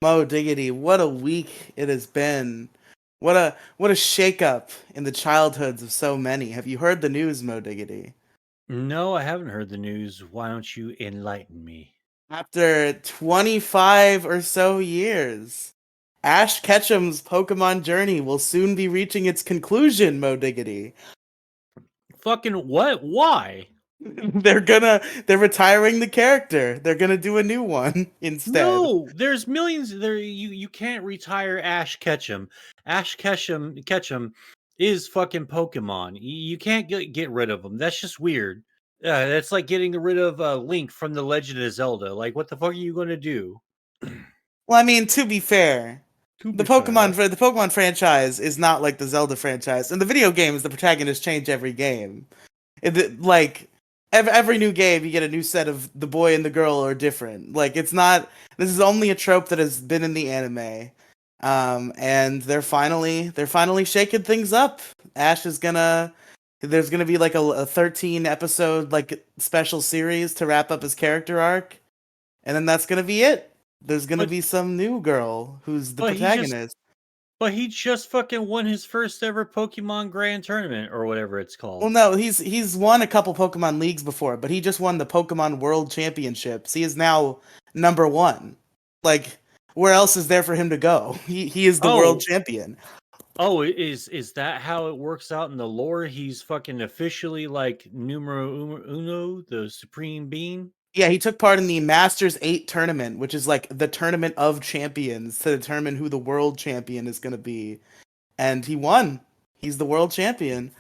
Mo Diggity, what a week it has been. What a shakeup in the childhoods of so many. Have you heard the news, Mo Diggity? No, I haven't heard the news. Why don't you enlighten me? After 25 or so years, Ash Ketchum's Pokemon journey will soon be reaching its conclusion, Mo Diggity. Fucking what? Why? They're retiring the character. They're gonna do a new one instead. No, there's millions there. You can't retire Ash Ketchum. Ash Ketchum is fucking Pokemon. You can't get rid of him. That's just weird. That's like getting rid of Link from the Legend of Zelda. Like, what the fuck are you gonna do? Well, I mean, to be fair, To the be fair. Pokemon franchise is not like the Zelda franchise. In the video games, the protagonists change every game. Like every new game, you get a new set of the boy and the girl are different. Like it's not. This is only a trope that has been in the anime, and they're finally shaking things up. Ash is gonna. There's gonna be like a 13 episode like special series to wrap up his character arc, and then that's gonna be it. There's gonna But be some new girl who's the but he just protagonist. but he just fucking won his first ever Pokemon Grand Tournament or whatever it's Well, called. no, he's won a couple Pokemon leagues before, but he just won the Pokemon World Championships. He is now number one. Like, where else is there for him to go? He is the world Oh, champion. is that how it works out in the lore? He's fucking officially like numero uno, the supreme being. Yeah, he took part in the Masters 8 tournament, which is like the tournament of champions to determine who the world champion is going to be. And he won. He's the world champion.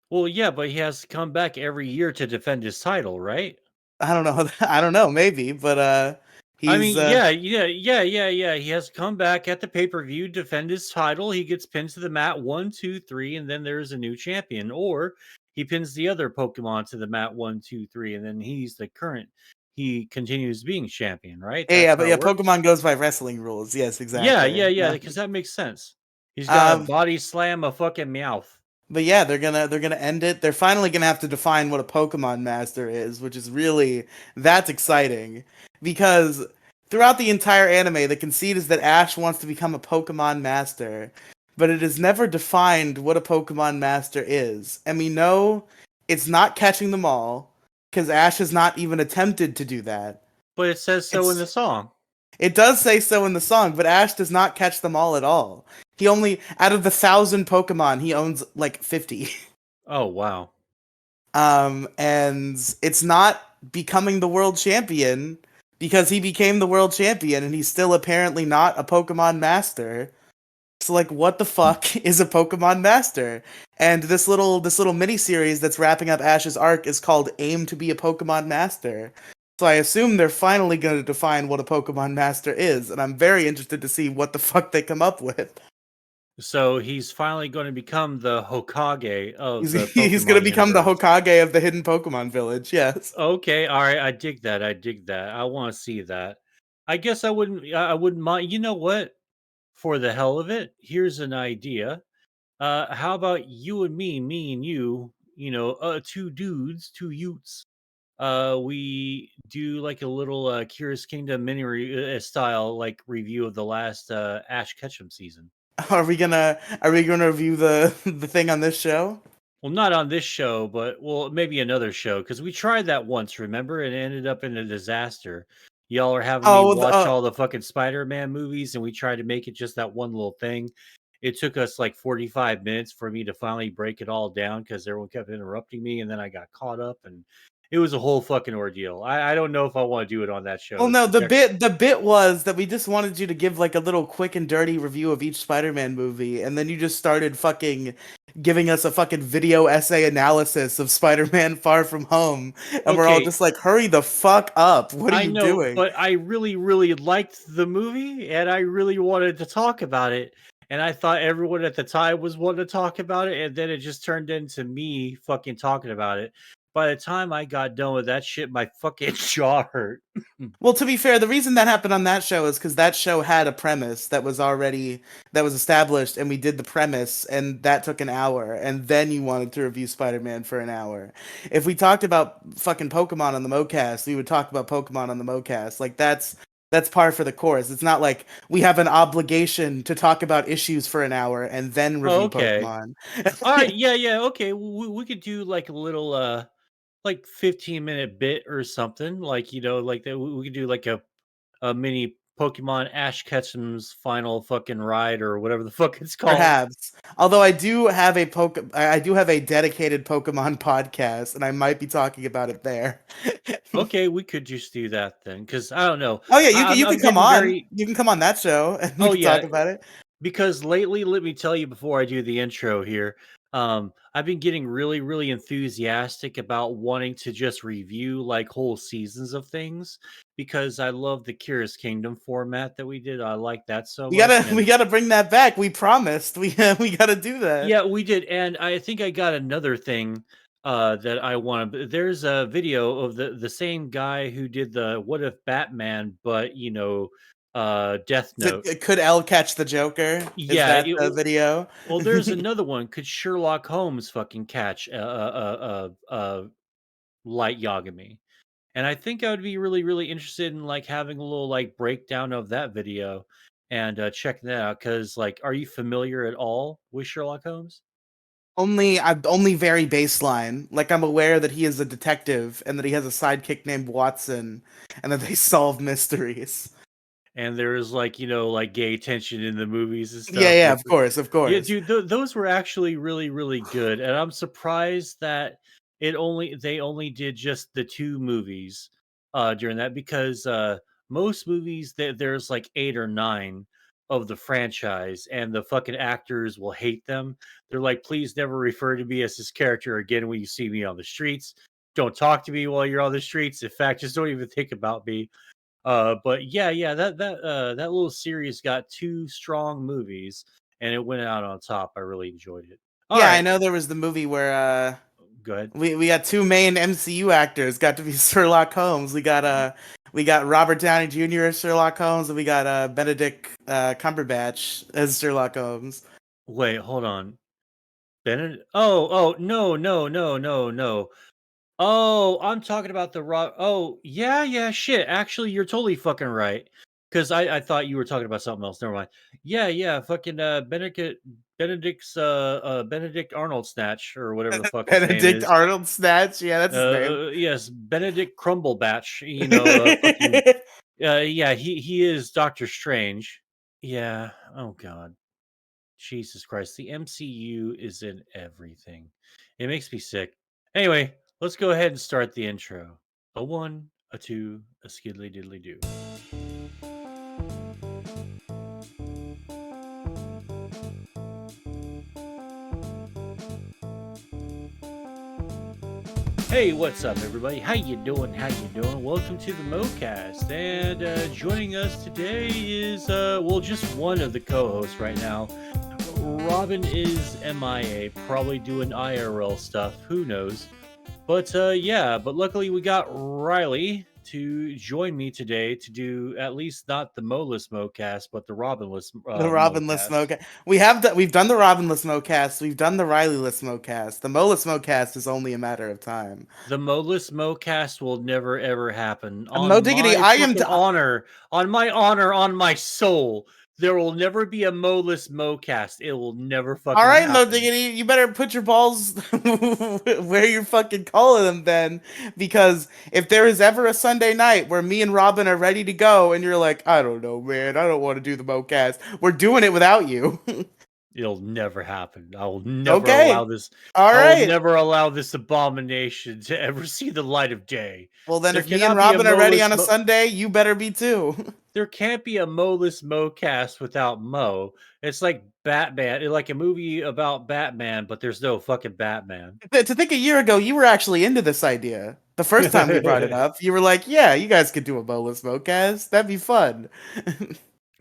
Well, yeah, but he has to come back every year to defend his title, right? I don't know. I don't know, maybe, but I he's mean, yeah. He has to come back at the pay per view, defend his title. He gets pinned to the mat 1, 2, 3, and then there's a new champion. Or he pins the other Pokemon to the mat 1, 2, 3, and then he's the current. He continues being champion, right? yeah, That's but how it yeah, works. Pokemon goes by wrestling rules. Yes, Yeah, exactly. yeah, yeah. Because that makes sense. He's got to Um, body slam a fucking Meowth. But yeah, they're gonna end it. They're finally gonna have to define what a Pokemon Master is, which is really that's exciting because throughout the entire anime, the conceit is that Ash wants to become a Pokemon Master, but it is never defined what a Pokemon Master is, and we know it's not catching them all because Ash has not even attempted to do that. But it says so in the It's song. it does say so in the song, but Ash does not catch them all at all. He only out of the 1,000 Pokemon, he owns like 50. Oh, wow. And it's not becoming the world champion because he became the world champion and he's still apparently not a Pokemon master. So like what the fuck is a Pokemon master? And this little mini series that's wrapping up Ash's arc is called Aim to be a Pokemon Master. So I assume they're finally going to define what a Pokemon Master is, and I'm very interested to see what the fuck they come up with. So he's finally going to become the Hokage of He's the he's going to Pokemon become the universe. Hokage of the hidden Pokemon village. Yes. Okay, all right, I dig that. I dig that. I want to see that. I guess I wouldn't mind. You know what? For the hell of it, here's an idea. How about you and me and you, two dudes, two Utes. We do like a little Curious Kingdom style like review of the last Ash Ketchum season. Are we gonna review the the thing on this show? Well, not on this show, but well, maybe another show because we tried that once, remember? And it ended up in a disaster. Y'all are having me Oh, watch all the fucking Spider-Man movies, and we tried to make it just that one little thing. It took us like 45 minutes for me to finally break it all down because everyone kept interrupting me, and then I got caught up, and it was a whole fucking ordeal. I don't know if I want to do it on that well, show. no. So check. The bit was that we just wanted you to give like a little quick and dirty review of each Spider-Man movie, and then you just started fucking giving us a fucking video essay analysis of Spider-Man Far From Home, and we're all Okay, just like, hurry the fuck up! What are I you know, doing? but I really, really liked the movie and I really wanted to talk about it. And I thought everyone at the time was wanting to talk about it. And then it just turned into me fucking talking about it. By the time I got done with that shit, my fucking jaw hurt. Well, to be fair, the reason that happened on that show is because that show had a premise that was established, and we did the premise, and that took an hour, and then you wanted to review Spider-Man for an hour. If we talked about fucking Pokemon on the Moecast, we would talk about Pokemon on the Moecast. Like That's par for the course. It's not like we have an obligation to talk about issues for an hour and then Oh, review okay. Pokemon. All right, yeah, yeah, okay. We could do like a little like 15-minute bit or something. Like, like that we could do like a mini Pokemon Ash Ketchum's final fucking ride or whatever the fuck it's called. Perhaps. Although I do have a dedicated Pokemon podcast, and I might be talking about it there. Okay, we could just do that then, because I don't know. Oh yeah, I'm you can I'm come getting on. very. You can come on that show, and we Oh can talk yeah, about it. because lately, let me tell you before I do the intro here, I've been getting really, really enthusiastic about wanting to just review like whole seasons of things because I love the Curious Kingdom format that we did. I like that so much, We and gotta bring that back. We promised. We gotta do that. yeah, we did, and I think I got another thing that I want to. There's a video of the same guy who did the "What If Batman," but Death Note. Could L catch the Joker? Is Yeah, that the video? well, there's another one. Could Sherlock Holmes fucking catch Light Yagami? And I think I would be really, really interested in like having a little like breakdown of that video and checking that out. Because like, are you familiar at all with Sherlock Holmes? I'm only very baseline. Like I'm aware that he is a detective and that he has a sidekick named Watson, and that they solve mysteries. And there's like like gay tension in the movies and Yeah, stuff. yeah, Like, of course, of yeah, course. dude, those were actually really, really good, and I'm surprised that they only did just the two movies during that because most movies there's like eight or nine of the franchise, and the fucking actors will hate them. They're like, please never refer to me as this character again when you see me on the streets. Don't talk to me while you're on the streets. In fact, just don't even think about me. But yeah, yeah, that little series got two strong movies, and it went out on top. I really enjoyed it. All Yeah, I right, know there was the movie where go ahead. we got two main MCU actors got to be Sherlock Holmes. We got Robert Downey Jr. as Sherlock Holmes, and we got Benedict Cumberbatch as Sherlock Holmes. Wait, hold on. Bennett? Oh, no, no, no, no, no. Oh, I'm talking about the rock. Oh, yeah, yeah, shit. Actually, you're totally fucking right. Because I thought you were talking about something else. Never mind. Yeah, yeah, fucking Benedict Arnold Snatch or whatever the fuck his name Benedict is. Arnold Snatch, yeah, that's his name. Yes, Benedict Crumblebatch. Fucking yeah, he is Doctor Strange. Yeah. Oh God. Jesus Christ. The MCU is in everything. It makes me sick. Anyway, let's go ahead and start the intro. A one, a two, a skiddly diddly do. Hey, what's up, everybody? How you doing? How you doing? Welcome to the Moecast, and joining us today is well, just one of the co-hosts right now. Robin is MIA, probably doing IRL stuff. Who knows? But yeah, but luckily we got Riely to join me today to do at least not the Moless Mocast, but the Robinless The Robinless Mocast. Smoke. We've done the Robinless Smokecast. We've done the Rileyless Smokecast. The Moless Smokecast is only a matter of time. The Moless Mocast will never ever happen. On Mo Diggity, my I am. fucking honor, on my soul, there will never be a Moless Mocast. It will never All fucking right, Mo happen. Diggity, you better put your balls where you're fucking calling them then, because if there is ever a Sunday night where me and Robin are ready to go, and you're like, I don't know, man, I don't want to do the Mocast, we're doing it without you. It'll never happen. I will never allow Okay. this. All I will right. never allow this abomination to ever see the light of day. Well, then, There if me and cannot be a Robin are ready Moless on a Sunday, you better be too. there can't be a Moless Mocast without Mo. It's like Batman, like a movie about Batman, but there's no fucking Batman. To think a year ago, you were actually into this idea. The first time we brought it But up, you were like, "Yeah, you guys could do a Bolus Mocast. That'd be fun."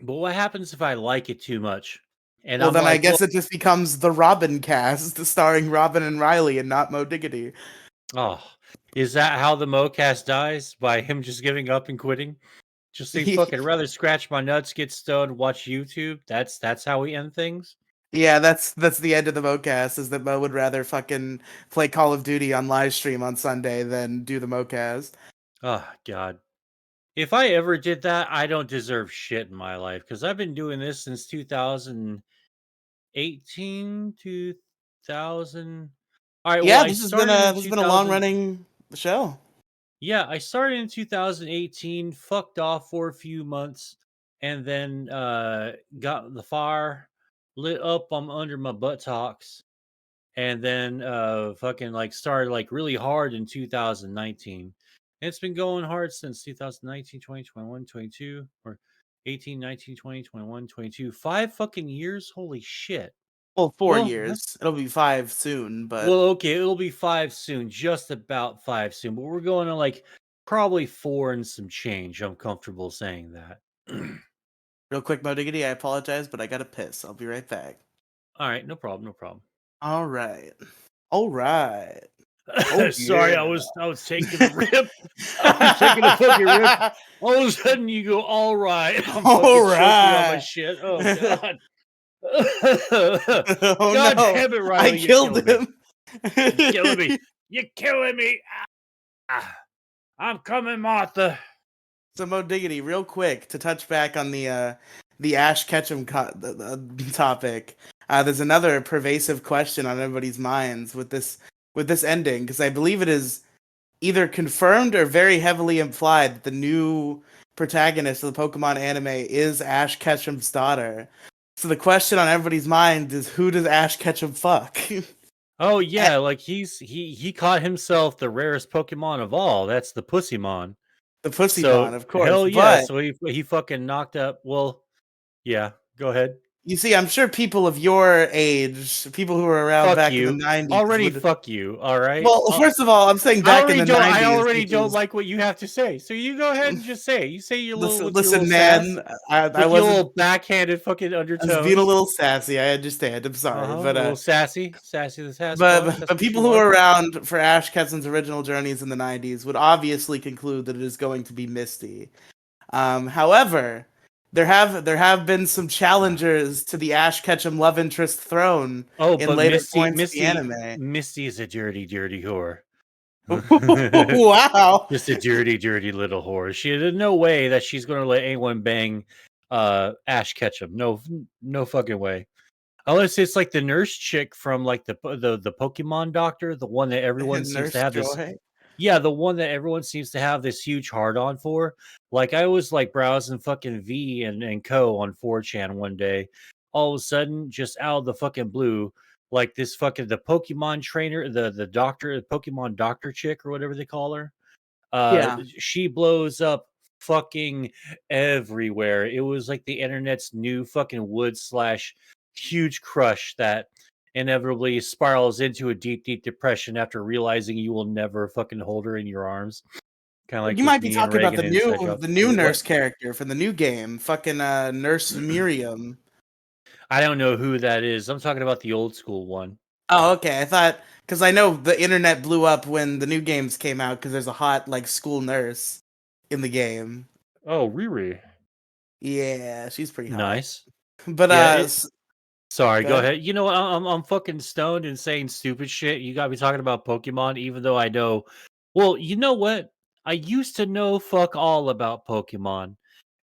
what happens if I like it too much? And Well, I'm then I like, guess look, it just becomes the Robin cast, starring Robin and Riely, and not Mo Diggity. oh, is that how the Mocast dies? By him just giving up and quitting? Just say fucking rather scratch my nuts, get stoned, watch YouTube. That's how we end things. Yeah, that's the end of the Mocast. Is that Mo would rather fucking play Call of Duty on live stream on Sunday than do the Mocast. Oh God. If I ever did that, I don't deserve shit in my life because I've been doing this since 2018, 2000. All right, well, Yeah, I started in this has been a long 2000. running show. Yeah, I started in 2018, fucked off for a few months, and then got the fire lit up under my buttocks, and then fucking like started like really hard in 2019. And it's been going hard since 2019, 20, 21, 22, or 18, 19, 20, 21, 22. 5 fucking years? Holy shit. Well, four Well, years. It'll be five soon, but okay, it'll be 5 soon, just about 5 soon, but we're going to like probably 4 and some change. I'm comfortable saying that. real quick, Mo Diggity, I apologize, but I gotta piss. I'll be right back. All right, no problem, no problem. All right. All right. Oh Sorry, yeah. I was taking a rip. I was taking a fucking rip. All of a sudden, you go, all right. I'm All fucking choking on my right. shit. Oh god. Oh God no. damn it, I Riley, you're killed killing me. him. You're killing me. You're killing me. Ah, I'm coming, Martha. So Mo Diggity, real quick to touch back on the Ash Ketchum topic. There's another pervasive question on everybody's minds with this ending because I believe it is either confirmed or very heavily implied that the new protagonist of the Pokemon anime is Ash Ketchum's daughter. So the question on everybody's mind is who does Ash Ketchum fuck? Oh Eh, yeah, like he caught himself the rarest Pokemon of all. That's the Pussymon. the So Pussymon, of course. hell yeah. But So he fucking knocked up. Well, yeah. Go ahead. you see, I'm sure people of your age, people who were around Fuck back in the you. 90s Already would. fuck you. All right. Well, first of all, I'm saying back in the I 90s already don't because like what you have to say. So you go ahead and just say it. You say your little listen, with your little listen, sass, man, I with your wasn't. little backhanded fucking I was being a undertones. little sassy. I understand. I'm sorry, A little sassy, sassy the Sasquatch. That's but what people you who are. were around for Ash Ketchum's original journeys in the 90s would obviously conclude that it is going to be Misty. However, there have been some challengers to the Ash Ketchum love interest throne Oh, in but later points of the anime. Misty is a dirty, dirty whore. Wow. Just a dirty, dirty little whore. There's no way that she's gonna let anyone bang Ash Ketchum. No, no fucking way. Unless it's like the nurse chick from like the Pokemon doctor, the one that everyone seems to Nurse have this. Joy. Yeah, the one that everyone seems to have this huge hard on for. Like I was like browsing fucking V and Co on 4chan one day. All of a sudden, just out of the fucking blue, like this fucking the Pokemon trainer, the doctor, the Pokemon doctor chick or whatever they call her. Yeah. She blows up fucking everywhere. It was like the internet's new fucking wood slash huge crush that inevitably spirals into a deep, deep depression after realizing you will never fucking hold her in your arms. Kind of like You with might be me and talking about Reagan inside jokes. the new What? nurse character from the new game, fucking Nurse Miriam. I don't know who that is. I'm talking about the old school one. Oh, okay. I thought because I know the internet blew up when the new games came out because there's a hot like school nurse in the game. Oh, Riri. Yeah, she's pretty hot. Nice. But Yeah, sorry, go go ahead. ahead. You know what? I'm fucking stoned and saying stupid shit. You got me talking about Pokemon, even though I know. Well, you know what? I used to know fuck all about Pokemon,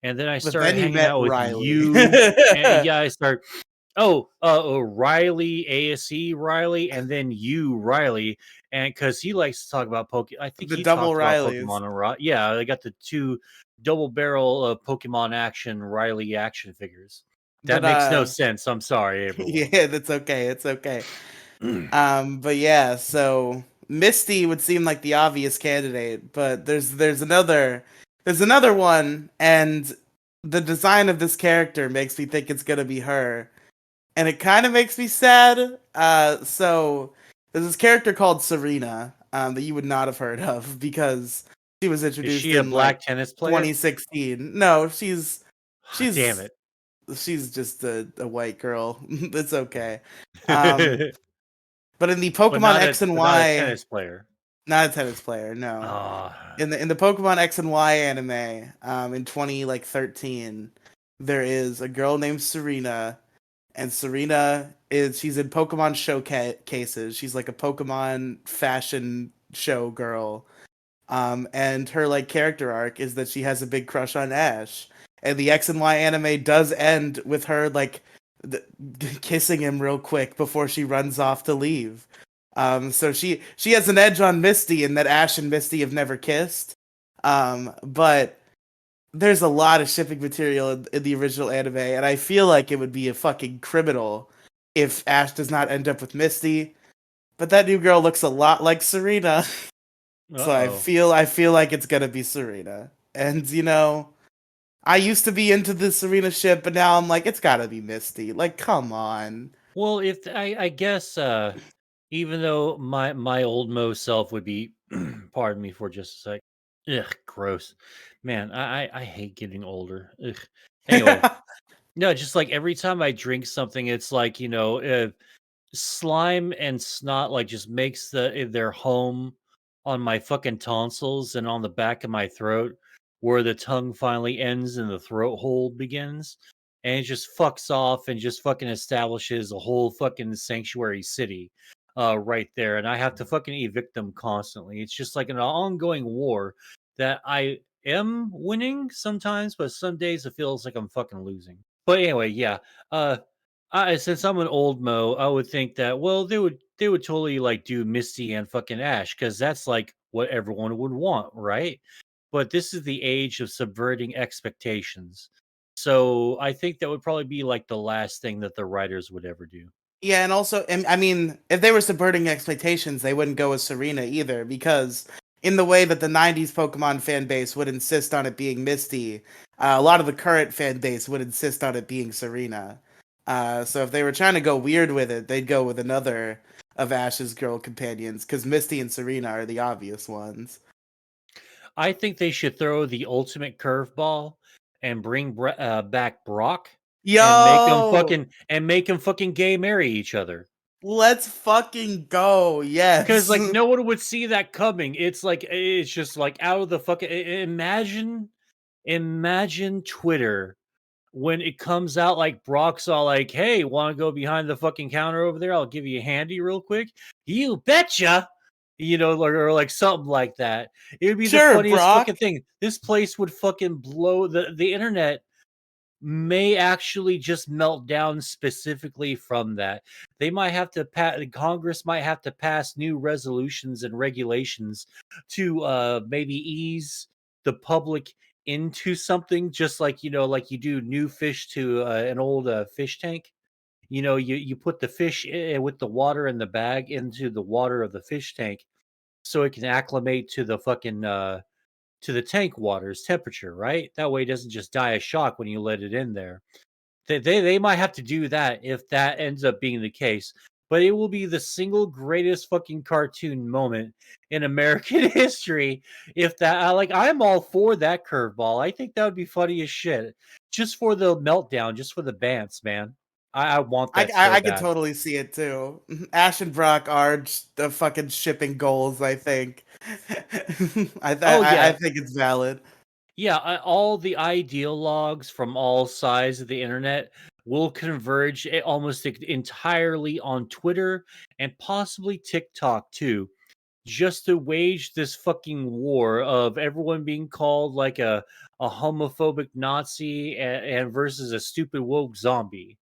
and then I But started then you hanging met out with Riley. you, and yeah, I start. Riley, ASE Riley, and then you Riley, and because he likes to talk about Pokemon. I think The he double talked about Rileys. Pokemon a lot. Yeah, I got the two double barrel of Pokemon action Riley action figures. But That makes no sense. I'm sorry, everyone. yeah, that's okay. It's okay. But yeah, so Misty would seem like the obvious candidate, but there's another one, and the design of this character makes me think it's gonna be her, and it kind of makes me sad. So there's this character called Serena, that you would not have heard of because she was Is introduced she a in like black tennis player? 2016. No, Damn she's it. she's just a white girl. It's okay. Um, but in the Pokemon X and But not a Y, tennis player. not a tennis player, no. Ah, In the Pokemon X and Y anime, in 20 like 13, there is a girl named Serena, and Serena is she's in Pokemon showcases. She's like a Pokemon fashion show girl. And her like character arc is that she has a big crush on Ash, and the X and Y anime does end with her like th- kissing him real quick before she runs off to leave. So she has an edge on Misty in that Ash and Misty have never kissed. But there's a lot of shipping material in the original anime, and I feel like it would be a fucking criminal if Ash does not end up with Misty. But that new girl looks a lot like Serena, so Uh-oh. I feel like it's gonna be Serena. And I used to be into the Serena ship, but now I'm like, it's gotta be Misty. Like, come on. Well, if I guess even though my old Mo self would be pardon me for just a sec. Ugh, gross. Man, I hate getting older. Ugh. Anyway, no, just like every time I drink something, it's like, slime and snot like just makes their home on my fucking tonsils and on the back of my throat where the tongue finally ends and the throat hole begins, and it just fucks off and just fucking establishes a whole fucking sanctuary city right there, and I have to fucking evict them constantly. It's just like an ongoing war that I am winning sometimes, but some days it feels like I'm fucking losing. But anyway, yeah. uh since I'm an old Mo, I would think that, well, they would totally like do Misty and fucking Ash because that's like what everyone would want, right? But this is the age of subverting expectations. So I think that would probably be like the last thing that the writers would ever do. Yeah, and also, and I mean, if they were subverting expectations, they wouldn't go with Serena either, because in the way that the '90s Pokemon fan base would insist on it being Misty, a lot of the current fan base would insist on it being Serena. So if they were trying to go weird with it, they'd go with another of Ash's girl companions, because Misty and Serena are the obvious ones. I think they should throw the ultimate curveball and bring back Brock and Yo, make them fucking gay marry each other. let's fucking go. Because Yes. like no one would see that coming. It's like it's just like out of the fucking imagine Twitter when it comes out like Brock's all like, "Hey, want to go behind the fucking counter over there? I'll give you a handy real quick." You betcha. Or like something like that. It would be the Sure, funniest Brock. fucking thing. This place would fucking blow the internet may actually just melt down specifically from that. They might have to Congress might have to pass new resolutions and regulations to maybe ease the public into something, just like like you do new fish to an old fish tank. You put the fish with the water in the bag into the water of the fish tank so it can acclimate to the fucking to the tank water's temperature, right? That way it doesn't just die of shock when you let it in there. They might have to do that if that ends up being the case. But it will be the single greatest fucking cartoon moment in American history if that like I'm all for that curveball. I think that would be funny as shit. Just for the meltdown, just for the bants, man. I want that so I could bad. totally see it too. Ash and Brock are the fucking shipping goals. I think. Oh I yeah, think it's valid. yeah, all the ideologues from all sides of the internet will converge almost entirely on Twitter and possibly TikTok too, just to wage this fucking war of everyone being called like a homophobic Nazi and versus a stupid woke zombie,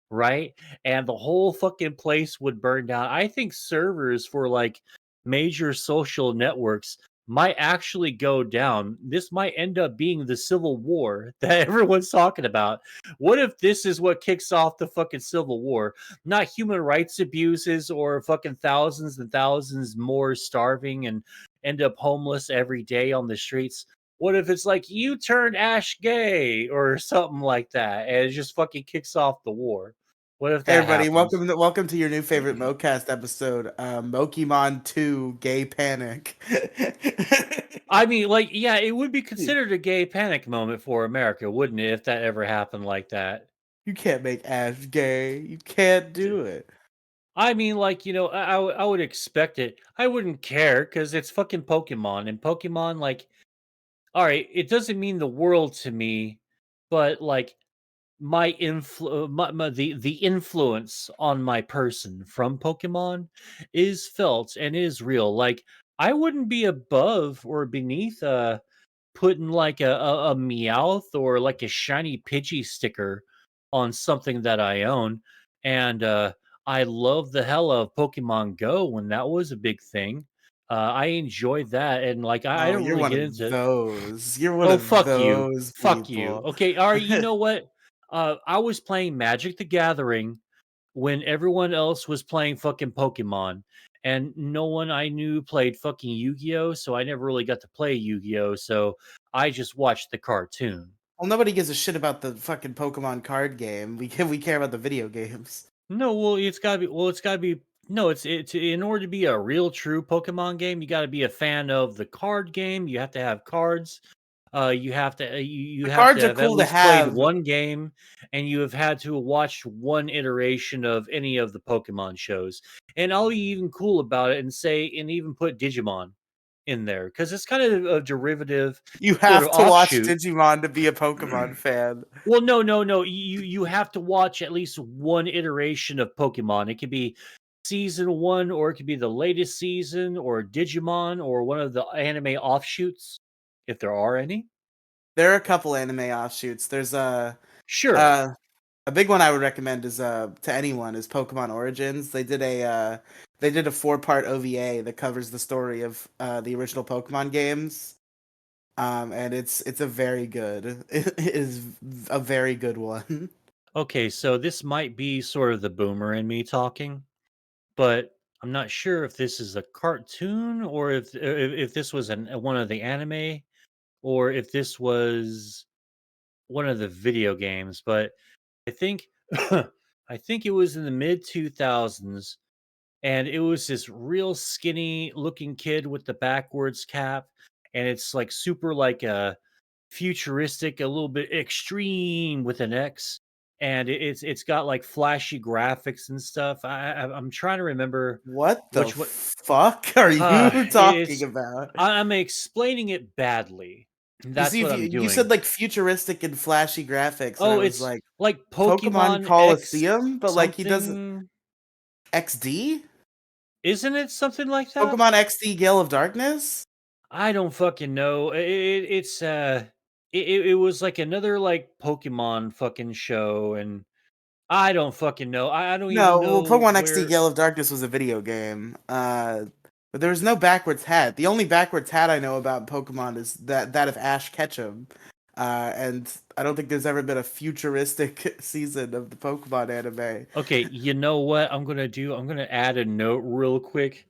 right? And the whole fucking place would burn down. I think servers for like major social networks might actually go down. This might end up being the civil war that everyone's talking about. What if this is what kicks off the fucking civil war? Not human rights abuses or fucking thousands and thousands more starving and end up homeless every day on the streets. What if it's like you turned Ash gay or something like that and it just fucking kicks off the war? What if Hey that everybody, happens? welcome to your new favorite Moecast episode, Moekemon 2 Gay Panic. I mean, like, yeah, it would be considered a gay panic moment for America, wouldn't it, if that ever happened like that? You can't make Ash gay. You can't do it. I mean, like, I would expect it. I wouldn't care because it's fucking Pokemon. And Pokemon, like, all right, it doesn't mean the world to me, but like, the influence on my person from Pokemon is felt and is real. Like I wouldn't be above or beneath putting like a Meowth or like a shiny Pidgey sticker on something that I own. And I love the hell of Pokemon Go when that was a big thing. I enjoyed that, and like I Oh, don't you're really one get of into. those. You're one Oh, of fuck you, those fuck you. people. Okay, all right. You know what? I was playing Magic the Gathering when everyone else was playing fucking Pokemon, and no one I knew played fucking Yu-Gi-Oh, so I never really got to play Yu-Gi-Oh, so I just watched the cartoon. Well, nobody gives a shit about the fucking Pokemon card game. We care about the video games. No, well, it's gotta be no, it's in order to be a real true Pokemon game, you gotta be a fan of the card game, you have to have cards, you The have to cards are have at cool to least played have. one game, and you have had to watch one iteration of any of the Pokemon shows. And I'll be even cool about it and say and even put Digimon in there because it's kind of a derivative You sort of have to watch offshoot. Digimon to be a Pokemon fan. Well, no, no, no. You have to watch at least one iteration of Pokemon. It could be season one, or it could be the latest season, or Digimon, or one of the anime offshoots, if there are any. There are a couple anime offshoots. There's Sure. uh, a big one I would recommend is to anyone is Pokemon Origins. They did a 4-part OVA that covers the story of the original Pokemon games. And it's a very good it is a very good one. Okay, so this might be sort of the boomer in me talking, but I'm not sure if this is a cartoon or if this was one of the anime or if this was one of the video games. But I think I think it was in the mid 2000s, and it was this real skinny looking kid with the backwards cap, and it's like super like futuristic, a little bit extreme with an X, and it's got like flashy graphics and stuff. I'm trying to remember What the which what. fuck are you talking It's about? I'm explaining it badly. You That's see, what if I'm you said doing. like futuristic and flashy graphics, and I Oh, was it's like, like Pokemon Pokemon X Coliseum, but like he doesn't something. XD? Isn't it something like that? Pokemon XD Gale of Darkness? I don't fucking know. It was like another like Pokemon fucking show, and I don't fucking know. I don't even No, well, know Pokemon XD where. Gale of Darkness was a video game. But there was no backwards hat. The only backwards hat I know about Pokemon is that of Ash Ketchum. And I don't think there's ever been a futuristic season of the Pokemon anime. Okay, you know what I'm gonna do? I'm gonna add a note real quick.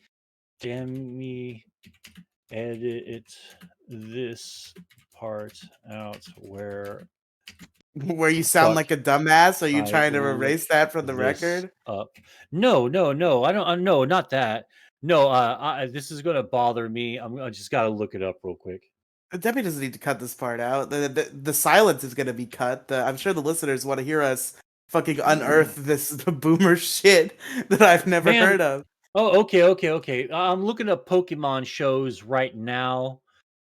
Damn me, edit this part out where Where you the sound fuck like a dumbass. Are you I trying to look erase that from the this record? up. No, no, no. I don't. No, not that. No, this is gonna bother me. I just gotta look it up real quick. Debbie doesn't need to cut this part out. The silence is going to be cut. I'm sure the listeners want to hear us fucking unearth this boomer shit that I've never Man, heard of. oh, okay, okay, okay. I'm looking up Pokemon shows right now.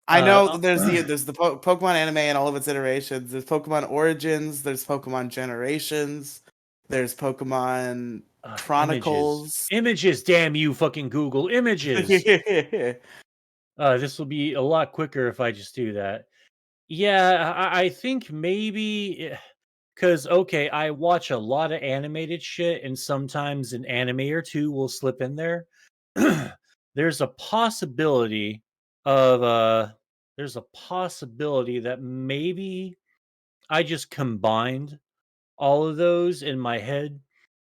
I know Uh, that there's the Pokemon anime and all of its iterations. There's Pokemon Origins. There's Pokemon Generations. There's Pokemon images, Chronicles. images. Damn you, fucking Google images. This will be a lot quicker if I just do that. Yeah, I think maybe because okay, I watch a lot of animated shit, and sometimes an anime or two will slip in there. There's a possibility of there's a possibility that maybe I just combined all of those in my head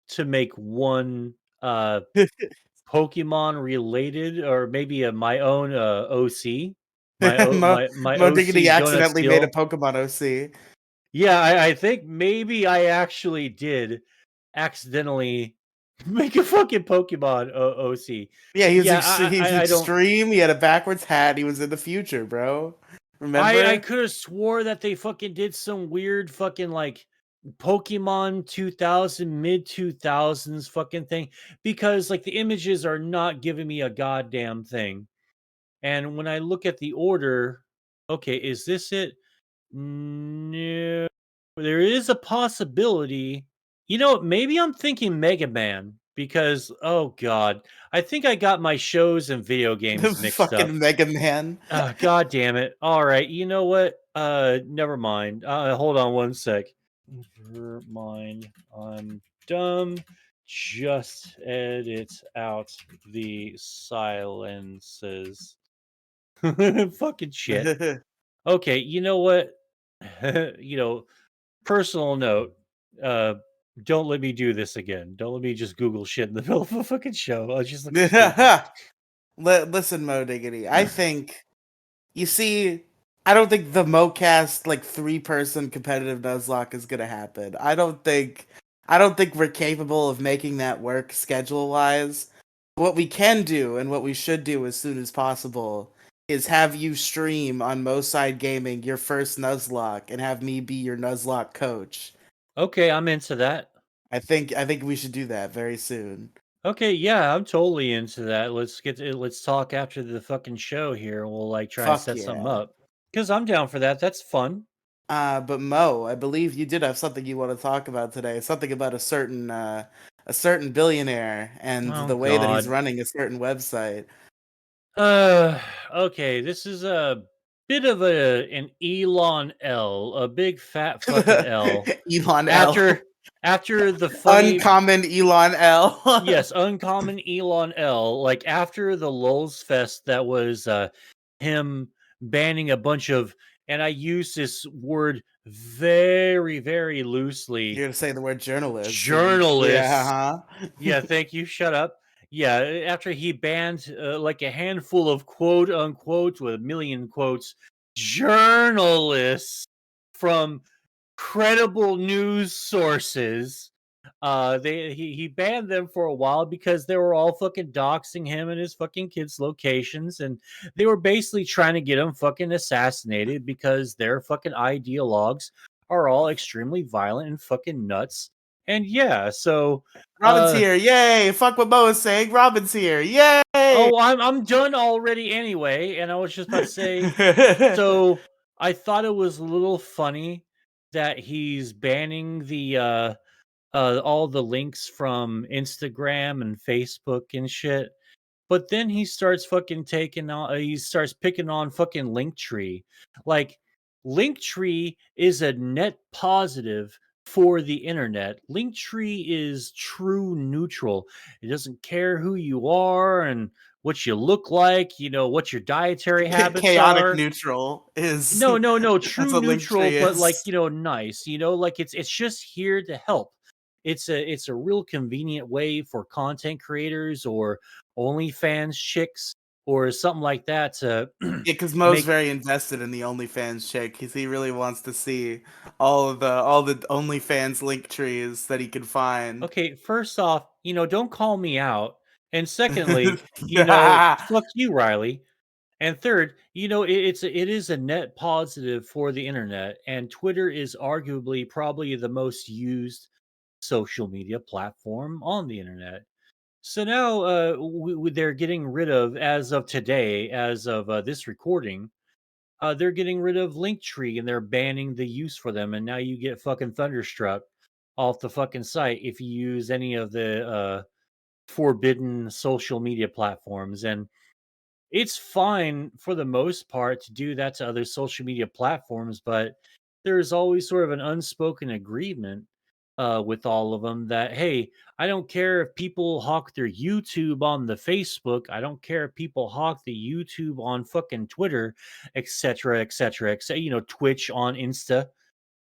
to make one Pokemon related, or maybe my own OC, my Mo Diggity OC donut accidentally made a skill. Pokemon OC. Yeah, I think maybe I actually did accidentally make a fucking Pokemon OC. Yeah, Yeah, he was I don't. extreme. He had a backwards hat. He was in the future, bro. I Remember? could have swore that they fucking did some weird fucking like Pokemon 2000 mid 2000s fucking thing, because like the images are not giving me a goddamn thing. And when I look at the order, okay, is this it? No, there is a possibility. You know, maybe I'm thinking Mega Man. because oh god, I think I got my shows and video games mixed up. Fucking Mega Man. God damn it. All right, you know what? Never mind. Hold on one sec. Never mind. I'm dumb. Just edit out the silences. Fucking shit. Okay, you know what? you know, personal note. Uh, don't let me do this again. Don't let me just Google shit in the middle of a fucking show. It just looks stupid. Listen, Mo Diggity. I think you see. I don't think the Moecast like 3-person competitive Nuzlocke is gonna happen. I don't think. I don't think we're capable of making that work schedule wise. What we can do and what we should do as soon as possible is have you stream on Mo Side Gaming your first Nuzlocke and have me be your Nuzlocke coach. Okay, I'm into that. I think we should do that very soon. Okay, yeah, I'm totally into that. Let's talk after the fucking show here, and we'll like try and Fuck set something yeah. up. Cause I'm down for that. That's fun. But Mo, I believe you did have something you want to talk about today. Something about a certain billionaire and Oh the way that he's God. running a certain website. Uh, okay. This is a bit of an Elon L, a big fat fucking L. Elon L. After the funny, Uncommon Elon L. yes, uncommon Elon L. Like after the Lulz Fest, that was him banning a bunch of, and I use this word very, very loosely, You're gonna say the word journalists, and journalists. yeah, huh? Yeah, thank you. Shut up. Yeah, after he banned like a handful of quote unquote with a million quotes journalists from credible news sources. He banned them for a while because they were all fucking doxing him and his fucking kids' locations, and they were basically trying to get him fucking assassinated because their fucking ideologues are all extremely violent and fucking nuts. And yeah, so Robin's here, yay! Fuck what Mo is saying. Robin's here, yay! oh, I'm done already anyway, and I was just about to say, so I thought it was a little funny that he's banning the all the links from Instagram and Facebook and shit. But then he starts fucking taking on he starts picking on fucking Linktree. Like Linktree is a net positive for the internet. Linktree is true neutral. It doesn't care who you are and what you look like, what your dietary habits Chaotic are. neutral is No, no, no, that's true what neutral, Linktree but like, is. nice, like it's just here to help. It's a real convenient way for content creators or OnlyFans chicks or something like that to Yeah, because Mo's make. very invested in the OnlyFans chick. Because he really wants to see all the OnlyFans link trees that he can find. Okay, first off, don't call me out. And secondly, fuck you, Riley. And third, it is a net positive for the internet, and Twitter is arguably probably the most used social media platform on the internet. So now they're getting rid of, as of today, as of this recording, they're getting rid of Linktree and they're banning the use for them. And now you get fucking thunderstruck off the fucking site if you use any of the forbidden social media platforms. And it's fine for the most part to do that to other social media platforms, but there's always sort of an unspoken agreement with all of them that, hey, I don't care if people hawk their YouTube on the Facebook, I don't care if people hawk the YouTube on fucking Twitter, etc., etc., etc., Twitch on Insta,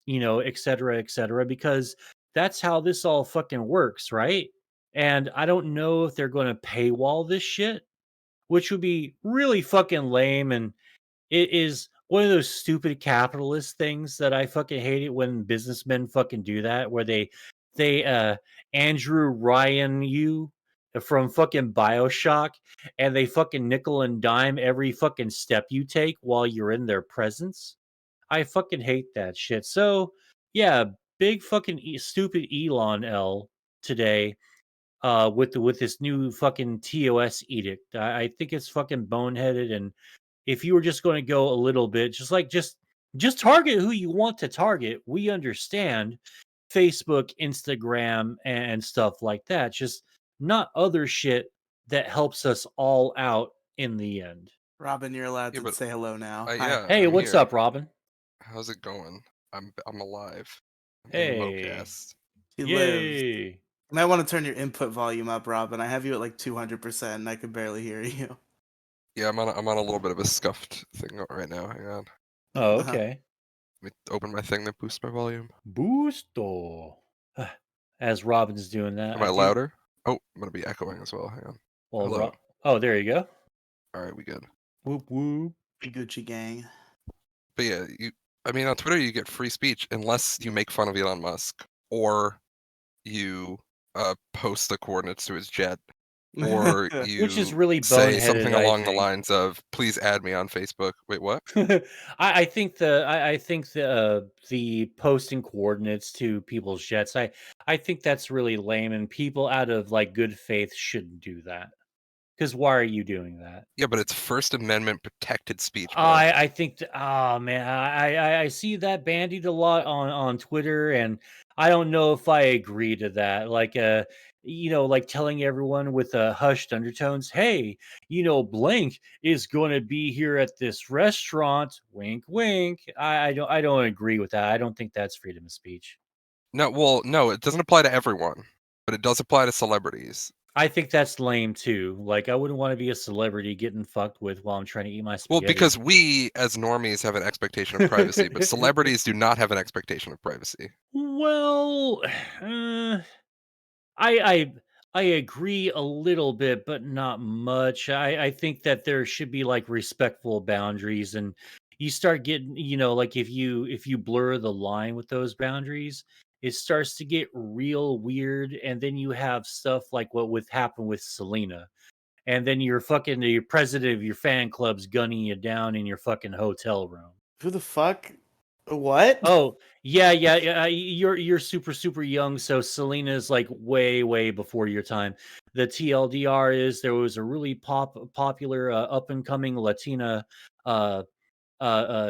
etc., etc., because that's how this all fucking works, right? And I don't know if they're going to paywall this shit, which would be really fucking lame. And it is one of those stupid capitalist things that I fucking hate it when businessmen fucking do that, where they Andrew Ryan you from fucking BioShock, and they fucking nickel and dime every fucking step you take while you're in their presence. I fucking hate that shit. So yeah, big fucking stupid Elon L today with this new fucking TOS edict. I think it's fucking boneheaded. And if you were just going to go a little bit, just target who you want to target. We understand Facebook, Instagram, and stuff like that. Just not other shit that helps us all out in the end. Robin, you're allowed Yeah, to but say hello now. Hi. yeah, Hey, I'm what's here. up, Robin? How's it going? I'm alive. I'm in Hey. Moecast. She lives. Yay. You might want to turn your input volume up, Robin. I have you at like 200% and I can barely hear you. Yeah, I'm on a little bit of a scuffed thing right now. Hang on. Oh, Uh-huh. okay. Let me open my thing to boost my volume. Boosto. As Robin's doing that, Am I I do. louder? Oh, I'm gonna be echoing as well. Hang on. Well, Hello. oh, there you go. All right, we good. Whoop whoop. Gucci gang. But yeah, I mean, on Twitter you get free speech unless you make fun of Elon Musk or you post the coordinates to his jet, or Which is you really say boneheaded, something I along the think. lines of "Please add me on Facebook." Wait, what? I think the posting coordinates to people's jets. I think that's really lame, and people out of like good faith shouldn't do that. Because why are you doing that? Yeah, but it's First Amendment protected speech, bro. I think oh man, I see that bandied a lot on Twitter, and I don't know if I agree to that. Like like telling everyone with hushed undertones, "Hey, blank is going to be here at this restaurant." Wink, wink. I don't agree with that. I don't think that's freedom of speech. No, well, no, it doesn't apply to everyone, but it does apply to celebrities. I think that's lame too. Like I wouldn't want to be a celebrity getting fucked with while I'm trying to eat my Well, spaghetti. because we as normies have an expectation of privacy, but celebrities do not have an expectation of privacy. Well, uh, I I agree a little bit, but not much. I think that there should be like respectful boundaries, and you start getting, like if you blur the line with those boundaries, it starts to get real weird, and then you have stuff like what would happen with Selena, and then your president of your fan club's gunning you down in your fucking hotel room. Who the fuck? What? Oh, yeah, yeah, yeah. You're super super young, so Selena's like way way before your time. The TLDR is there was a really popular up and coming Latina uh,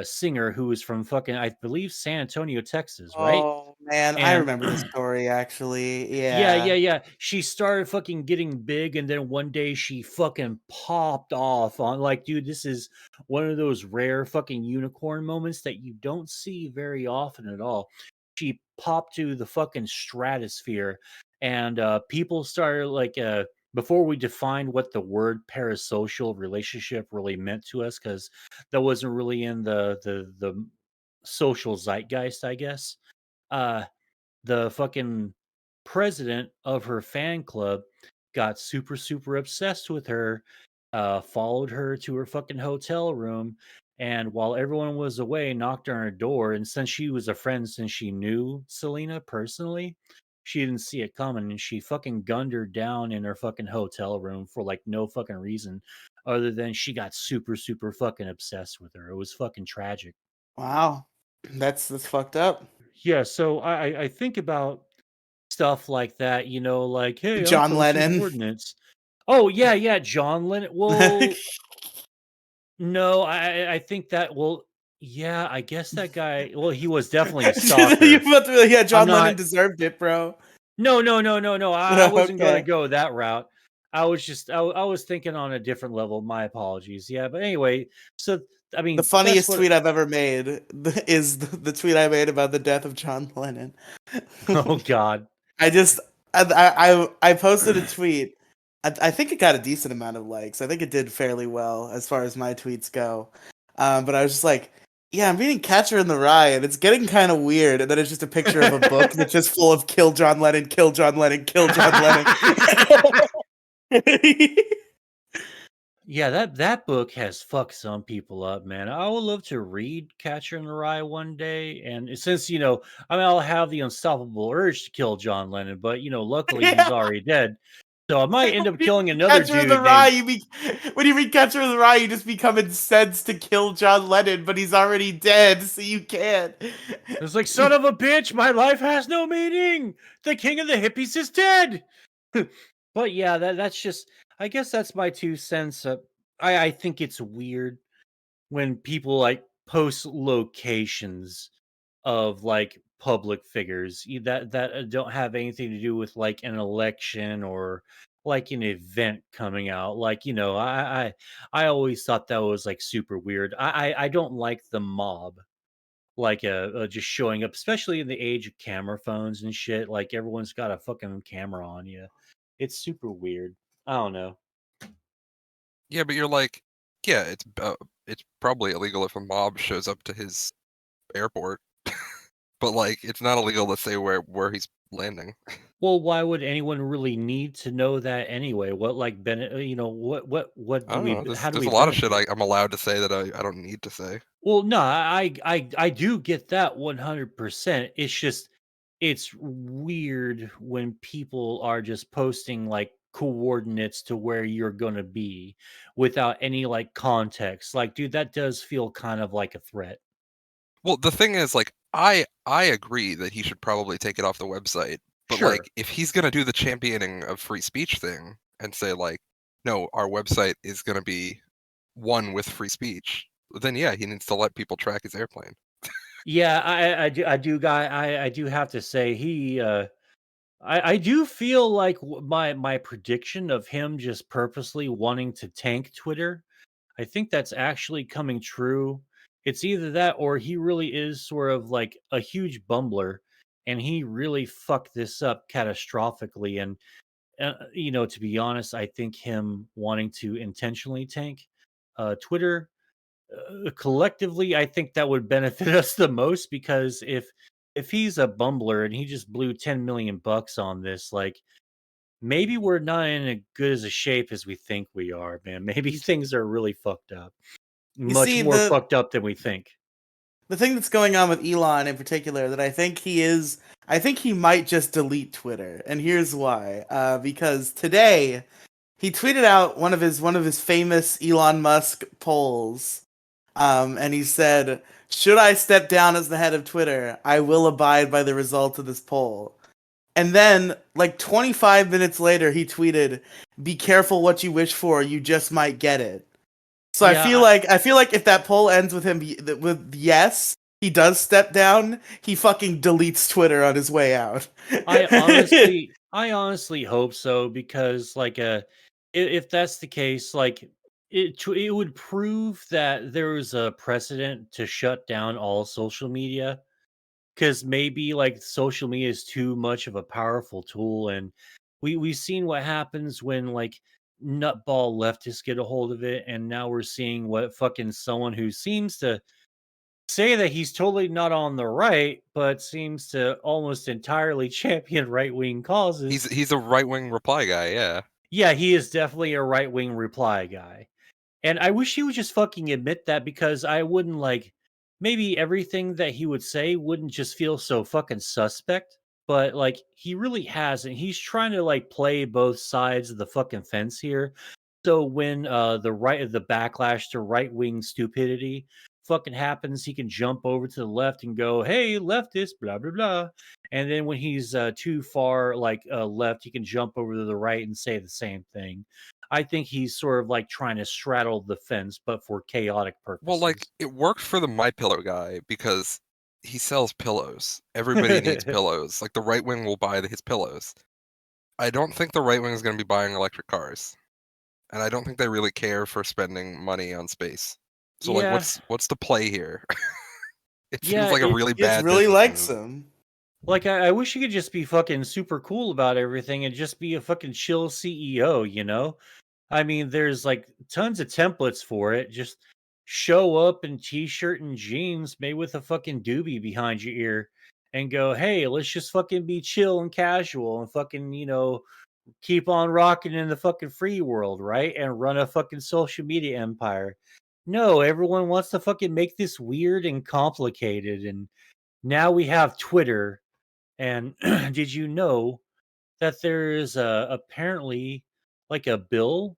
singer who was from fucking I believe San Antonio, Texas, right? Oh man, I And remember the story actually. yeah, yeah, Yeah. yeah. She started fucking getting big, and then one day she fucking popped off on like, dude, this is one of those rare fucking unicorn moments that you don't see very often at all. She popped to the fucking stratosphere, and people started like before we defined what the word parasocial relationship really meant to us, because that wasn't really in the social zeitgeist, I guess. Uh the fucking president of her fan club got super super obsessed with her, followed her to her fucking hotel room, and while everyone was away knocked on her door, and since she was a friend, since she knew Selena personally, she didn't see it coming, and she fucking gunned her down in her fucking hotel room for like no fucking reason other than she got super super fucking obsessed with her. It was fucking tragic. Wow. That's fucked up. Yeah, so I think about stuff like that, like, "Hey, I'm John posting Lennon. coordinates." Oh, yeah, yeah, John Lennon. Well, no, I think that well, yeah, I guess that guy well, he was definitely a You're stalker. about to be like, yeah, I'm John Lennon not deserved it, bro. No, no, no, no, no, I wasn't gonna Okay. go that route. I was just I was thinking on a different level, my apologies. Yeah, but anyway, so, I The mean, that's funniest what tweet I've ever made is the tweet I made about the death of John Lennon. oh god. I just I posted a tweet. I think it got a decent amount of likes. I think it did fairly well as far as my tweets go. But I was just like, yeah, I'm reading Catcher in the Rye, and it's getting kind of weird. And then it's just a picture of a book that's just full of kill John Lennon, kill John Lennon, kill John Lennon. Yeah, that book has fucked some people up, man. I would love to read Catcher in the Rye one day, and since I mean, I'll have the unstoppable urge to kill John Lennon, but luckily he's Yeah. already dead, so I might end When up you killing read another Catcher in the dude Rye, named. when you read Catcher in the Rye, you just become incensed to kill John Lennon, but he's already dead, so you can't. It's like, son of a bitch, my life has no meaning. The king of the hippies is dead. But yeah, that's just. I guess that's my 2 cents. I think it's weird when people like post locations of like public figures that don't have anything to do with like an election like an event coming out. Like, I always thought that was like super weird. I don't like the mob, like just showing up, especially in the age of camera phones and shit. Like everyone's got a fucking camera on you. It's super weird. I don't know. Yeah, but you're like, yeah, it's probably illegal if a mob shows up to his airport, but like, it's not illegal to say where he's landing. Well, why would anyone really need to know that anyway? What like what I do don't we know. There's how do there's we a lot of shit benefit? I'm allowed to say that I don't need to say. Well, no, I do get that 100%. It's just it's weird when people are just posting like coordinates to where you're going to be without any like context. Like, dude, that does feel kind of like a threat. Well, the thing is, like, I agree that he should probably take it off the website, but Sure. like, if he's gonna do the championing of free speech thing and say like, no, our website is gonna be one with free speech, then yeah, he needs to let people track his airplane. Yeah, I do have to say I do feel like my prediction of him just purposely wanting to tank Twitter, I think that's actually coming true. It's either that or he really is sort of like a huge bumbler and he really fucked this up catastrophically. And, to be honest, I think him wanting to intentionally tank Twitter collectively, I think that would benefit us the most because if he's a bumbler and he just blew 10 million bucks on this, like maybe we're not in as good as a shape as we think we are, man. Maybe things are really fucked up. You Much see, more fucked up than we think. the thing that's going on with Elon in particular that I think he might just delete Twitter, and here's why. Because today he tweeted out one of his famous Elon Musk polls, and he said, "Should I step down as the head of Twitter? I will abide by the result of this poll." And then, like 25 minutes later, he tweeted, "Be careful what you wish for. You just might get it." So Yeah, I feel like if that poll ends with him with yes, he does step down. He fucking deletes Twitter on his way out. I honestly hope so because like if that's the case, like it would prove that there was a precedent to shut down all social media. Because maybe like social media is too much of a powerful tool, and we've seen what happens when like nutball leftists get a hold of it, and now we're seeing what fucking someone who seems to say that he's totally not on the right, but seems to almost entirely champion right wing He's causes. he's a right wing reply guy, yeah. Yeah, he is definitely a right wing reply guy. And I wish he would just fucking admit that because I wouldn't like maybe everything that he would say wouldn't just feel so fucking suspect, but like he really hasn't. He's trying to like play both sides of the fucking fence here. So when the backlash to right wing stupidity fucking happens, he can jump over to the left and go, "Hey, leftist, blah blah blah." And then when he's too far like left, he can jump over to the right and say the same thing. I think he's sort of like trying to straddle the fence, but for chaotic Well, like, purposes. it worked for the My Pillow guy because he sells pillows. Everybody needs pillows. Like, the right wing will buy his pillows. I don't think the right wing is going to be buying electric cars, and I don't think they really care for spending money on space. So, like, Yeah, what's the play here? It seems yeah. like a really He just bad really business likes move. him. Like I wish he could just be fucking super cool about everything and just be a fucking chill CEO. I mean, there's like tons of templates for it. Just show up in t-shirt and jeans, maybe with a fucking doobie behind your ear, and go, "Hey, let's just fucking be chill and casual and fucking keep on rocking in the fucking free world, right? And run a fucking social media empire." No, everyone wants to fucking make this weird and complicated, and now we have Twitter. And did you know that there is apparently like a bill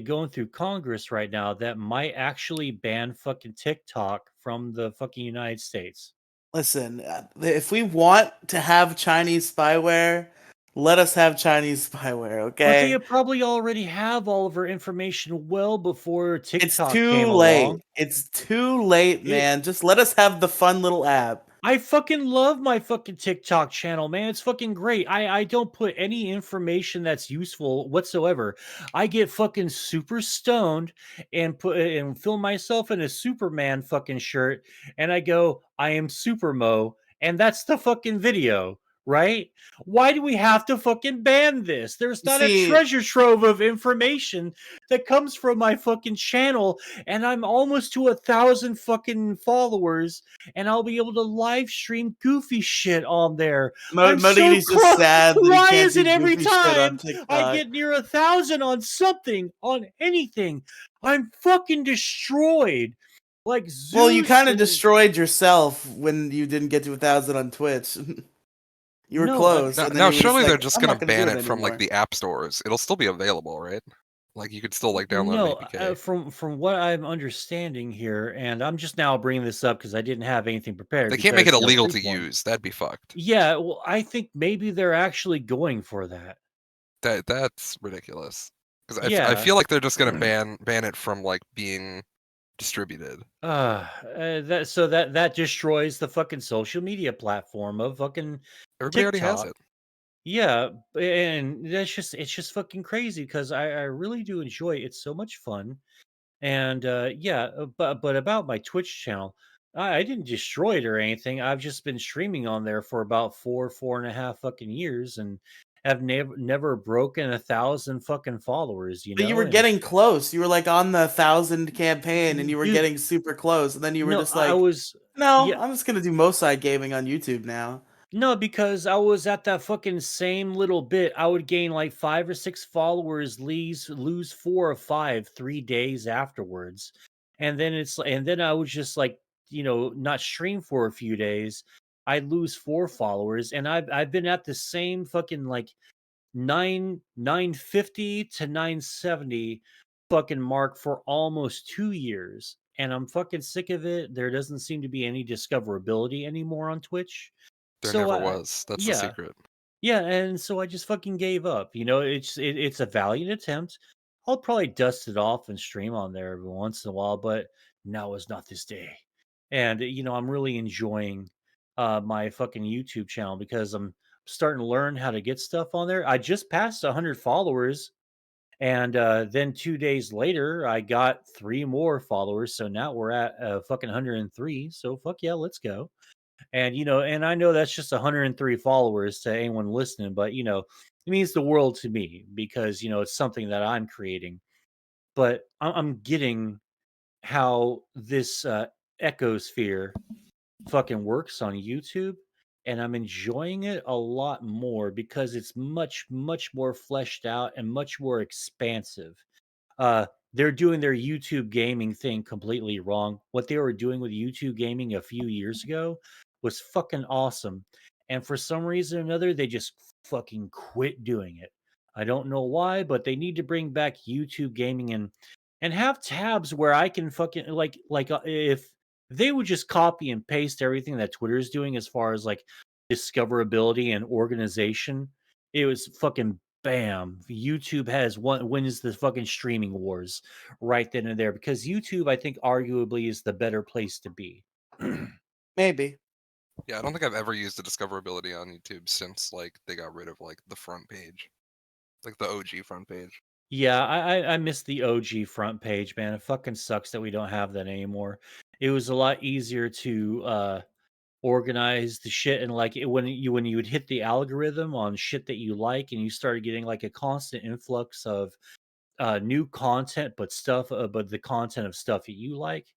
going through Congress right now that might actually ban fucking TikTok from the fucking United States? Listen, if we want to have Chinese spyware, let us have Chinese spyware, But they okay? probably already have all of our information well before It's TikTok too came late. along. It's too late, It man. Just let us have the fun little app. I fucking love my fucking TikTok channel, man. It's fucking great. I don't put any information that's useful whatsoever. I get fucking super stoned and put and film myself in a Superman fucking shirt, and I go, I am Super Mo, and that's the fucking video, right? Why do we have to fucking ban this? There's not a See, treasure trove of information that comes from my fucking channel, and I'm almost to 1,000 fucking followers, and I'll be able to live stream goofy shit on there. I'm so Modigity's just close. sad that he Why can't is do it every goofy shit on time I TikTok. get near 1,000 on something, on anything, I'm fucking destroyed? Like Well, you Zeus kind of and destroyed yourself when you didn't get to 1,000 on Twitch. You were no, close, and then Now, you were just surely they're like, just I'm gonna not gonna do ban it it from like anymore. the app stores. It'll still be available, right? Like you could still like download an no. APK. From what I'm understanding here, and I'm just now bringing this up because I didn't have anything prepared They can't make it because illegal to freeform. use. That'd be fucked. Yeah, well, I think maybe they're actually going for that. That's ridiculous. Because I Yeah. feel like they're just gonna ban it from like being distributed. That destroys the fucking social media platform of fucking Everybody already has TikTok. it. Yeah, and it's just fucking crazy because I really do enjoy it. It's so much fun. And but about my Twitch channel, I didn't destroy it or anything. I've just been streaming on there for about 4.5 fucking years, and have never broken 1,000 fucking followers, But you were and getting close. You were like on the 1,000 campaign, and you were dude, getting super close. And then you were no, just I like, was. no, Yeah, I'm just gonna do Mosai gaming on YouTube now. no, because I was at that fucking same little bit. I would gain like 5 or 6 followers, lose 4 or 5 3 days afterwards, and then I would just like not stream for a few days. I'd lose 4 followers, and I've been at the same fucking like 950 to 970 fucking mark for almost 2 years, and I'm fucking sick of it. There doesn't seem to be any discoverability anymore on Twitch. There So never I was. That's the yeah, secret. yeah, and so I just fucking gave up. It's a valiant attempt. I'll probably dust it off and stream on there every once in a while, but now is not this day. And I'm really enjoying my fucking YouTube channel because I'm starting to learn how to get stuff on there. I just passed 100 followers, and then 2 days later, I got 3 more followers. So now we're at fucking 103. So fuck yeah, let's go. And and I know that's just 103 followers to anyone listening, but it means the world to me because it's something that I'm creating. But I'm getting how this ecosphere fucking works on YouTube, and I'm enjoying it a lot more because it's much more fleshed out and much more expansive. They're doing their YouTube gaming thing completely wrong. What they were doing with YouTube gaming a few years ago was fucking awesome. And for some reason or another, they just fucking quit doing it. I don't know why, but they need to bring back YouTube gaming and have tabs where I can fucking if they would just copy and paste everything that Twitter's doing as far as like discoverability and organization, it was fucking bam. YouTube has one wins the fucking streaming wars right then and there because YouTube, I think, arguably is the better place to be. Maybe. Yeah, I don't think I've ever used the discoverability on YouTube since like they got rid of like the front page, like the OG front page. Yeah, I miss the OG front page, man. It fucking sucks that we don't have that anymore. It was a lot easier to organize the shit and like when you would hit the algorithm on shit that you like and you started getting like a constant influx of new content but the content of stuff that you like,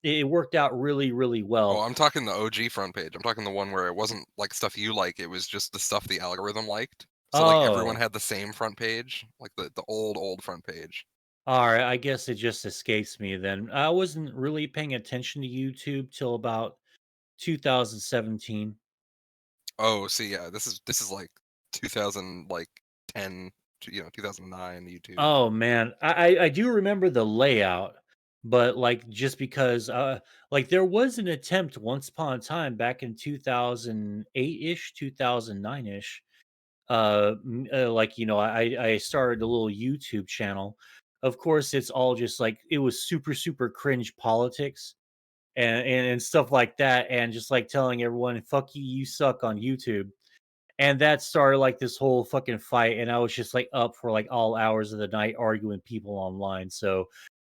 it worked out really Oh, well. I'm talking the OG front page. I'm talking the one where it wasn't like stuff you like, it was just the stuff the algorithm liked. So like everyone Oh, had the same front page, like the old front page. all right. I guess it just escapes me then. I wasn't really paying attention to YouTube till about 2017. Oh, see, yeah, this is like 2000 like 10 to 2009 YouTube. Oh man, I do remember the layout, but like just because like there was an attempt once upon a time back in 2008-ish, 2009-ish. Like I started a little YouTube channel. Of course, it's all just like it was super cringe politics, and stuff like that, and just like telling everyone, "Fuck you, you suck" on YouTube. And that started like this whole fucking fight, and I was just like up for like all hours of the night arguing with people online. So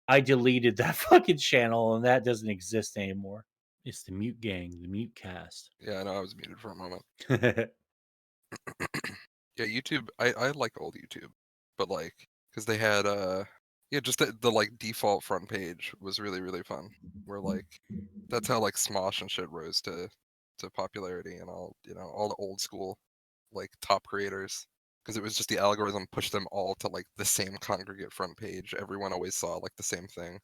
I deleted that fucking channel, and that doesn't exist anymore. It's the Mute Gang, the Moecast. Yeah, I know I was muted for a moment. Yeah, YouTube. I like old YouTube, but like because they had yeah, just the like default front page was really fun. Where like that's how like Smosh and shit rose to popularity and all all the old school like top creators because it was just the algorithm pushed them all to like the same congregate front page. Everyone always saw like the same thing.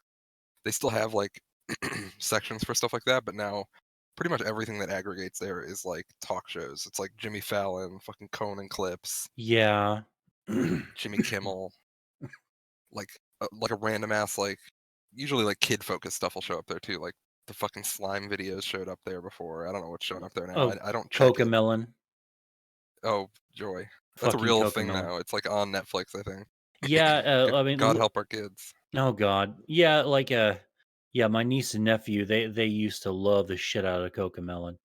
They still have like sections for stuff like that, but now pretty much everything that aggregates there is like talk shows. It's like Jimmy Fallon, fucking Conan clips, Yeah. Jimmy Kimmel, like a random ass like usually like kid focused stuff will show up there too. Like the fucking slime videos showed up there before. I don't know what's showing up there now. Oh, I don't check it. Cocamelon. Oh joy, that's a Fucking real thing Cocamelon. now. It's like on Netflix, I think. Yeah, I mean, God help our kids. oh god, yeah, like yeah, my niece and nephew, they used to love the shit out of Cocamelon,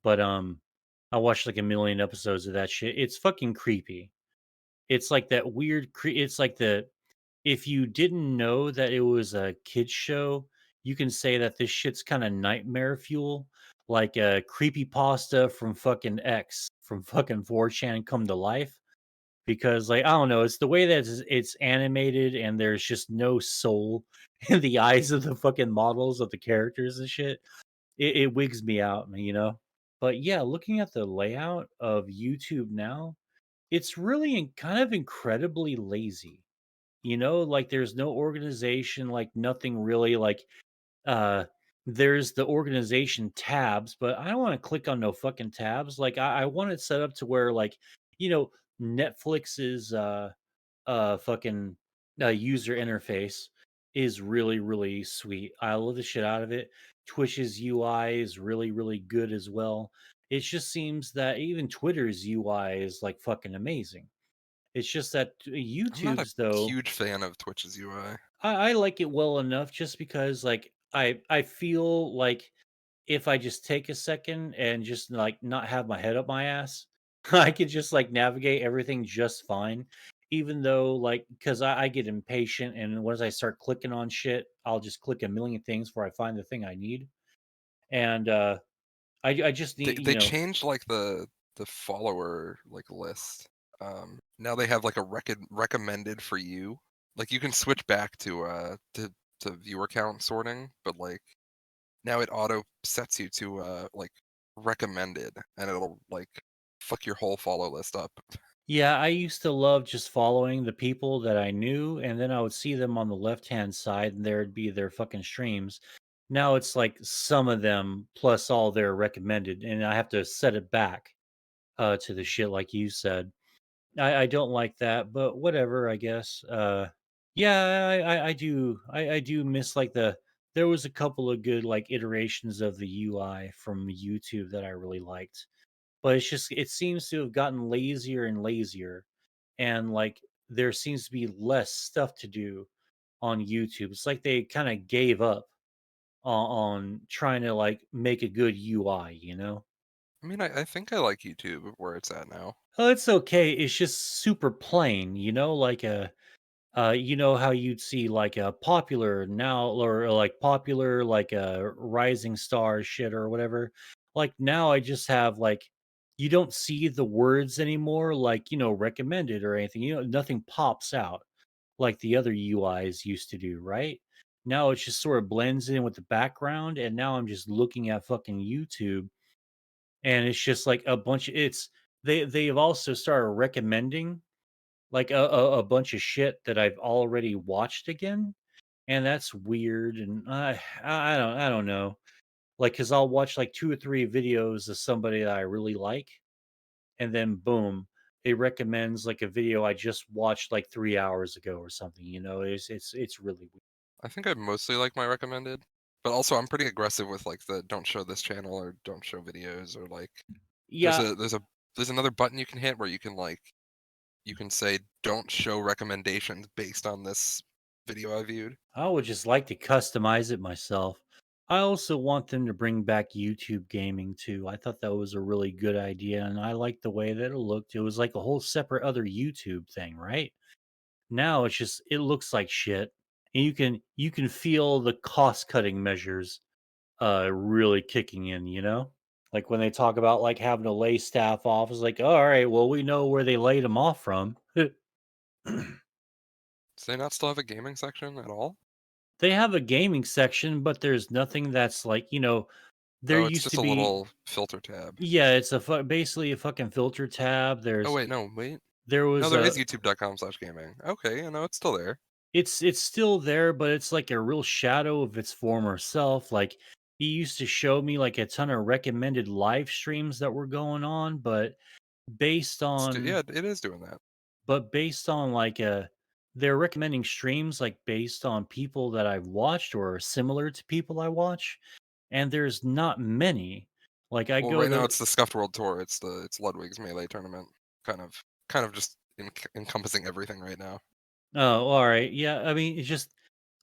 but I watched like a million episodes of that shit. It's fucking creepy. It's like that weird. It's like the if you didn't know that it was a kids show, you can say that this shit's kind of nightmare fuel, like a creepy pasta from fucking X from fucking 4chan come to life. Because like I don't know, it's the way that it's animated and there's just no soul in the eyes of the fucking models of the characters and shit. It wigs me out, But yeah, looking at the layout of YouTube now, it's really kind of incredibly lazy. Like there's no organization, like nothing really like uh there's the organization tabs, but I don't want to click on no fucking tabs. Like I want it set up to where like, you know, Netflix's fucking user interface is really, really sweet. I love the shit out of it. Twitch's UI is really, really good as well. It just seems that even Twitter's UI is like fucking amazing. It's just that I'm not a YouTube's though, huge fan of Twitch's UI. I like it well enough just because like I feel like if I just take a second and just like not have my head up my ass, I could just like navigate everything just fine. Even though like because I get impatient and once I start clicking on shit, I'll just click a million things before I find the thing I need. And I just They need, they changed like the follower like list. Now they have like a recommended for you. Like you can switch back to viewer count sorting, but like now it auto sets you to like recommended, and it'll like fuck your whole follow list up. Yeah, I used to love just following the people that I knew, and then I would see them on the left-hand side, and there'd be their fucking streams. Now it's like some of them plus all their recommended, and I have to set it back to the shit like you said. I don't like that, but whatever, I guess. Yeah, I do miss like there was a couple of good like iterations of the UI from YouTube that I really liked, but it seems to have gotten lazier and lazier, and like there seems to be less stuff to do on YouTube. It's like they kind of gave up on trying to like make a good UI. I mean, I think I like YouTube where it's at now. Oh, it's okay. It's just super plain, like a you know how you'd see like a popular now or like popular like a rising star shit or whatever. Like now I just have like you don't see the words anymore like, recommended or anything. Nothing pops out like the other UIs used to do, right? Now it just sort of blends in with the background and now I'm just looking at fucking YouTube and it's just like a bunch of it's they've also started recommending like a bunch of shit that I've already watched again, and that's weird. And I don't know, like because I'll watch like 2 or 3 videos of somebody that I really like, and then boom, it recommends like a video I just watched like 3 hours ago or something. It's really weird. I think I mostly like my recommended, but also I'm pretty aggressive with like the don't show this channel or don't show videos or like there's Yeah, a there's a there's another button you can hit where you can like you can say don't show recommendations based on this video I viewed. I would just like to customize it myself. I also want them to bring back YouTube gaming too. I thought that was a really good idea, and I liked the way that it looked. It was like a whole separate other YouTube thing, right? Now it's just it looks like shit, and you can feel the cost cutting measures really kicking in. Like when they talk about like having to lay staff off, it's like, all right, well we know where they laid them off from. Does they not still have a gaming section at all? They have a gaming section, but there's nothing that's like there Oh, it's used just to a be. little filter tab. Yeah, it's basically a fucking filter tab. Oh wait, no, wait. There No, was there is a youtube.com/gaming. Okay, no, it's still there. it's still there, but it's like a real shadow of its former self. Like he used to show me like a ton of recommended live streams that were going on, but based on Yeah, it is doing that. like they're recommending streams like based on people that I've watched or are similar to people I watch, and there's not many. Like I Well, go right now to it's the Scuffed World Tour. It's Ludwig's Melee tournament. Kind of just encompassing everything right now. Oh, all right. Yeah, I mean, it's just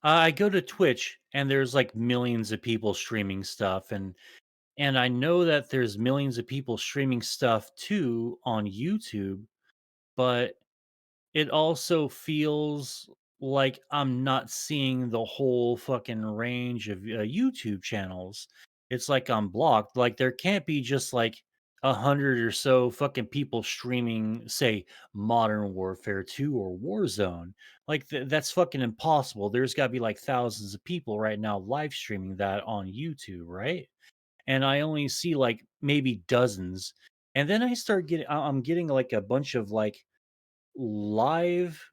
I go to Twitch and there's like millions of people streaming stuff, and I know that there's millions of people streaming stuff too on YouTube, but it also feels like I'm not seeing the whole fucking range of YouTube channels. It's like I'm blocked. Like there can't be just like 100 or so fucking people streaming, say, Modern Warfare 2 or Warzone. Like that's fucking impossible. There's got to be like thousands of people right now live streaming that on YouTube, right? And I only see like maybe dozens. And then I'm getting like a bunch of like live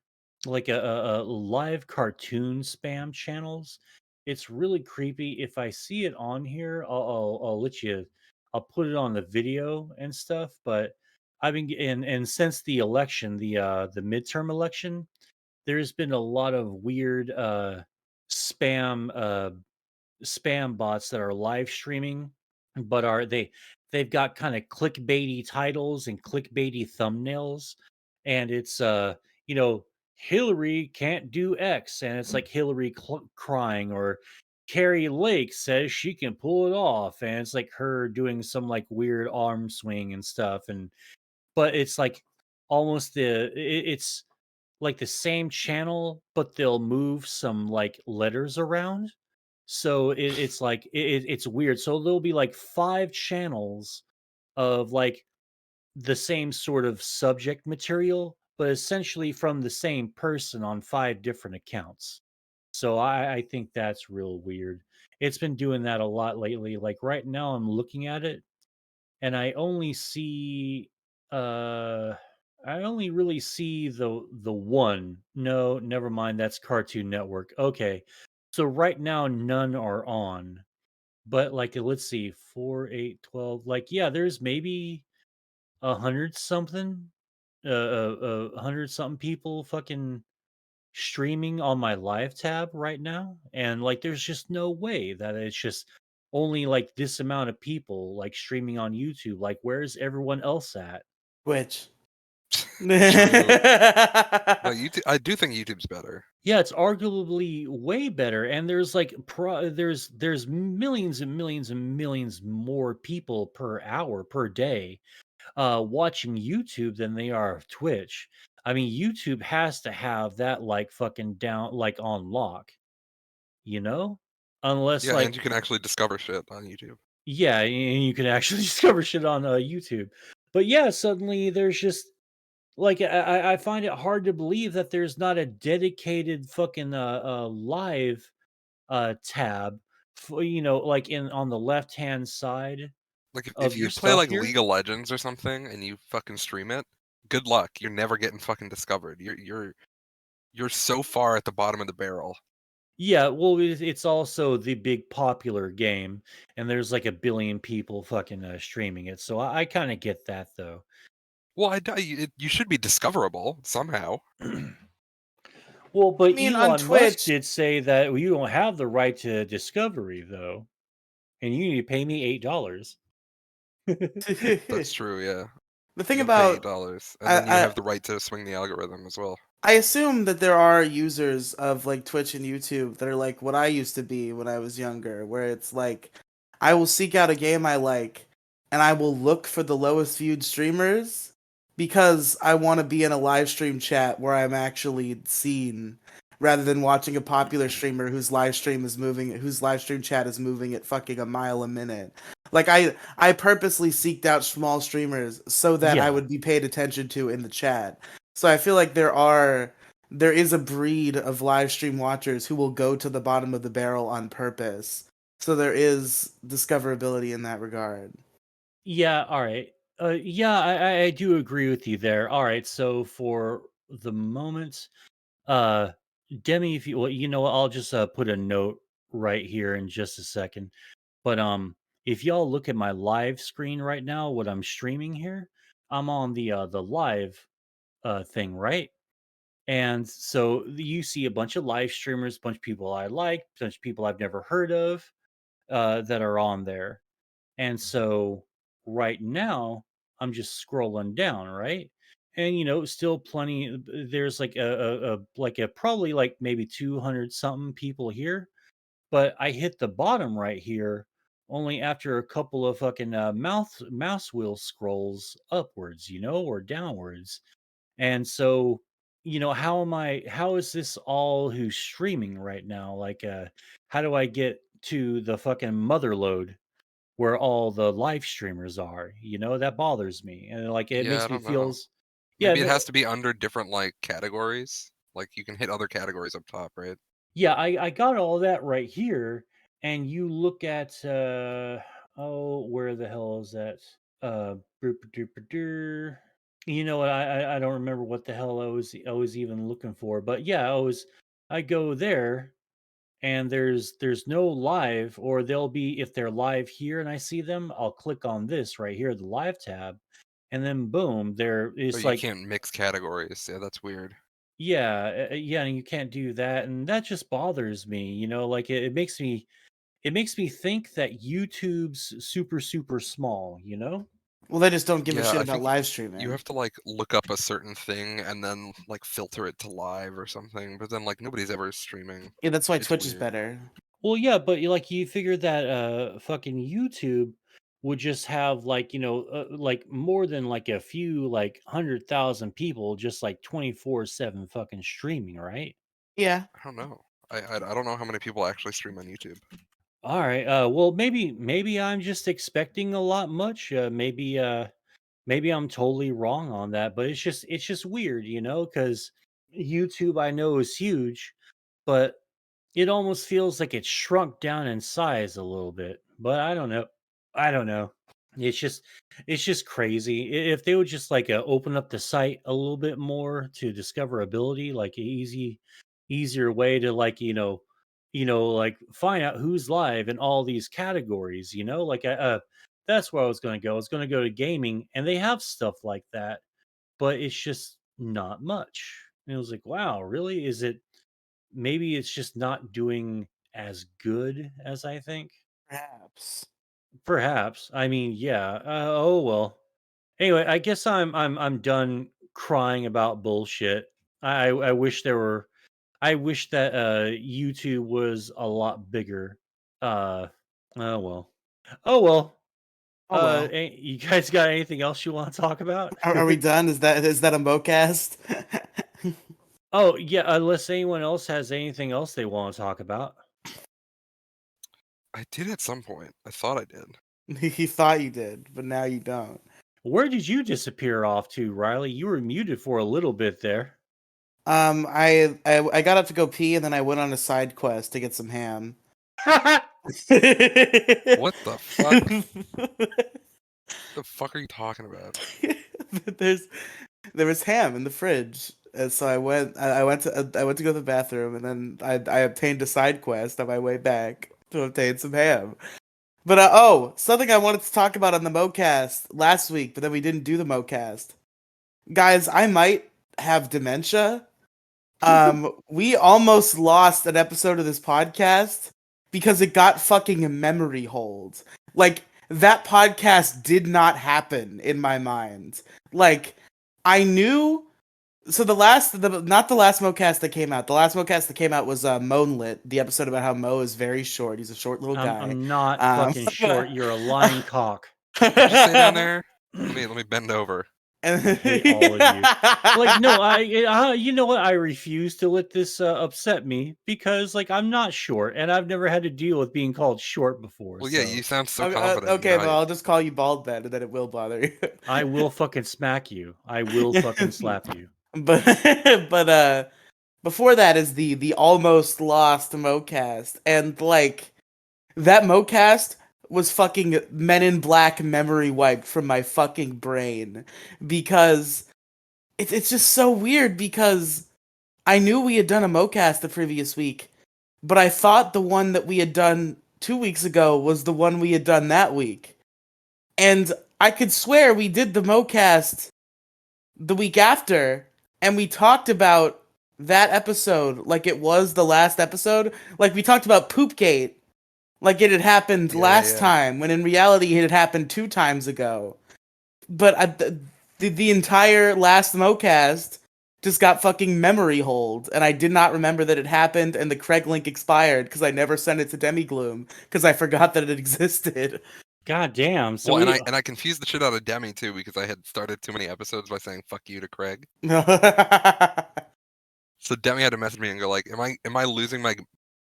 a live cartoon spam channels. It's really creepy. If I see it on here, I'll let you. I'll put it on the video and stuff. But I've been and since the election, the midterm election, there's been a lot of weird spam spam bots that are live streaming, but they've got kind of clickbaity titles and clickbaity thumbnails, and it's you know Hillary can't do X, and it's like Hillary crying, or Carrie Lake says she can pull it off, and it's like her doing some like weird arm swing and stuff, and but it's like almost it's like the same channel, but they'll move some like letters around. So it's like it's weird. So there'll be like five channels of like the same sort of subject material, but essentially from the same person on five different accounts. So I think that's real weird. It's been doing that a lot lately. Like right now, I'm looking at it and uh I only really see the one. No, never mind, that's Cartoon Network. Okay. So right now none are on. But like let's see, 4, 8, 12. Like yeah, there's maybe 100 something 100 something people fucking streaming on my live tab right now, and like there's just no way that it's just only like this amount of people like streaming on YouTube. Like where's everyone else at? Which. True. No, YouTube. I do think YouTube's better. Yeah, it's arguably way better, and there's like there's millions and millions and millions more people per hour per day watching YouTube than they are of Twitch. I mean, YouTube has to have that like fucking down like on lock, you know? Unless Yeah, and like you can actually discover shit on YouTube. yeah, and you can actually discover shit on YouTube. But yeah, suddenly there's just like I find it hard to believe that there's not a dedicated fucking live tab for like in on the left hand side Like if of your you play stuff like here. League of Legends or something and you fucking stream it, good luck. You're never getting fucking discovered. You're so far at the bottom of the barrel. Yeah, well, it's also the big popular game, and there's like a billion people fucking streaming it. So I kind of get that though. Well, you should be discoverable somehow. Well, I but mean, on Elon Musk Twitch. did say that you don't have the right to discovery though, and you need to pay me $8. That's true, yeah. The You thing gotta pay about $8, and then you I have the right to swing the algorithm as well. I assume that there are users of like Twitch and YouTube that are like what I used to be when I was younger, where it's like I will seek out a game I like and I will look for the lowest viewed streamers because I want to be in a live stream chat where I'm actually seen rather than watching a popular streamer whose live stream chat is moving at fucking a mile a minute. Like I purposely seeked out small streamers so that I Yeah. would be paid attention to in the chat. So I feel like there is a breed of live stream watchers who will go to the bottom of the barrel on purpose. So there is discoverability in that regard. Yeah, all right. Yeah, I do agree with you there. All right, so for the moment, uh, Demi, if you well, you know what, I'll just put a note right here in just a second. But if y'all look at my live screen right now, what I'm streaming here, I'm on the live thing, right? And so you see a bunch of live streamers, a bunch of people I like, a bunch of people I've never heard of that are on there. And so right now, I'm just scrolling down, right? And still plenty. There's like a probably like maybe 200 something people here, but I hit the bottom right here only after a couple of fucking mouse wheel scrolls upwards, or downwards. And so, how is this all who's streaming right now? Like, how do I get to the fucking mother load where all the live streamers are? That bothers me. And like, it Yeah, I makes me don't know. feels, yeah, Maybe it has to be under different like categories. Like you can hit other categories up top, right? yeah, I got all that right here. And you look at, oh, where the hell is that? Boop-a-doop-a-doo. You know what? I don't remember what the hell I was even looking for, but yeah, I go there and there's no live, or they'll be if they're live here and I see them, I'll click on this right here, the live tab, and then boom, there But it's you like can't mix categories. Yeah, that's weird. yeah, yeah, and you can't do that, and that just bothers me. Like it makes me think that YouTube's super super small. Well, they just don't give a Yeah, shit I about think live you streaming. have to like look up a certain thing and then like filter it to live or something. But then like nobody's ever streaming. Yeah, that's why It's Twitch is weird. better. Well, yeah, but like you figure that fucking YouTube would just have like like more than like a few like 100,000 people just like 24/7 fucking streaming, right? Yeah. I don't know. I don't know how many people actually stream on YouTube. All right. Well, maybe I'm just expecting a lot much. Maybe I'm totally wrong on that, but it's just weird, because YouTube I know is huge, but it almost feels like it's shrunk down in size a little bit. But I don't know. I don't know. It's just it's just crazy. If they would just like open up the site a little bit more to discoverability, like easier way to like like find out who's live in all these categories. Like that's where I was going to go. I was going to go to gaming, and they have stuff like that, but it's just not much. And it was like, wow, really? Is it? Maybe it's just not doing as good as I think. Perhaps. Perhaps. I mean, yeah. Oh well. Anyway, I guess I'm done crying about bullshit. I wish there were. I wish that YouTube was a lot bigger. Uh. Oh well. Oh well. Oh well. You guys got anything else you want to talk about? Are we done? Is that a Moecast? Oh yeah. Unless anyone else has anything else they want to talk about. I did at some point. I thought I did. You thought you did, but now you don't. Where did you disappear off to, Riley? You were muted for a little bit there. I got up to go pee, and then I went on a side quest to get some ham. What the fuck? The fuck are you talking about? There's there was ham in the fridge, and so I went to go to the bathroom, and then I obtained a side quest on my way back to obtain some ham. But something I wanted to talk about on the Moecast last week, but then we didn't do the Moecast. Guys, I might have dementia. We almost lost an episode of this podcast because it got fucking memory hold. Like, that podcast did not happen in my mind. Like, I knew So not the last Moecast that came out. The last Moecast that came out was Moanlit, the episode about how Mo is very short. He's a short little guy. I'm not fucking short. You're a lying cock. What'd you say down there? Let me bend over. I hate all of you. Like, no, you know what? I refuse to let this upset me because, like, I'm not short, and I've never had to deal with being called short before. Well, yeah, so you sound so confident. Okay, you know, well, I'll just call you bald then, and then it will bother you. I will fucking smack you. I will fucking slap you. But before that is the almost lost Moecast, and like that Moecast was fucking Men in Black memory wiped from my fucking brain because it's just so weird because I knew we had done a Moecast the previous week, but I thought the one that we had done 2 weeks ago was the one we had done that week. And I could swear we did the Moecast the week after, and we talked about that episode like it was the last episode. Like we talked about Poopgate like it had happened last time, when in reality it had happened 2 times ago. But the entire last Moecast just got fucking memory hold, and I did not remember that it happened, and the Craig link expired because I never sent it to Demigloom because I forgot that it existed. God damn. So well, and I confused the shit out of Demi too because I had started too many episodes by saying "fuck you" to Craig. So Demi had to message me and go like, "Am I losing my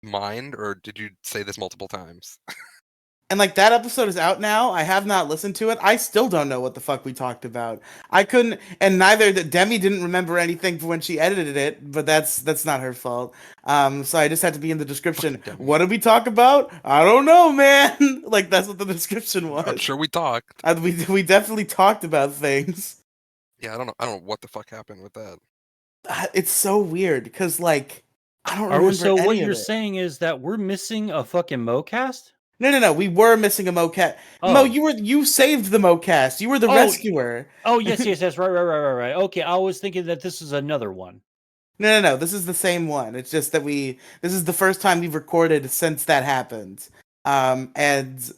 mind, or did you say this multiple times?" And like that episode is out now. I have not listened to it. I still don't know what the fuck we talked about. I couldn't, and neither that Demi didn't remember anything for when she edited it, but that's not her fault. So I just had to be in the description. What did we talk about? I don't know, man. Like that's what the description was. I'm sure we talked. We definitely talked about things. Yeah, I don't know what the fuck happened with that. It's so weird because like I don't remember. So any what of you're it. saying is that we're missing a fucking Moecast? No. We were missing a Moecast. Oh. Mo, you saved the Moecast. You were the rescuer. Oh, yes. Right. Okay, I was thinking that this is another one. No. This is the same one. It's just that this is the first time we've recorded since that happened. And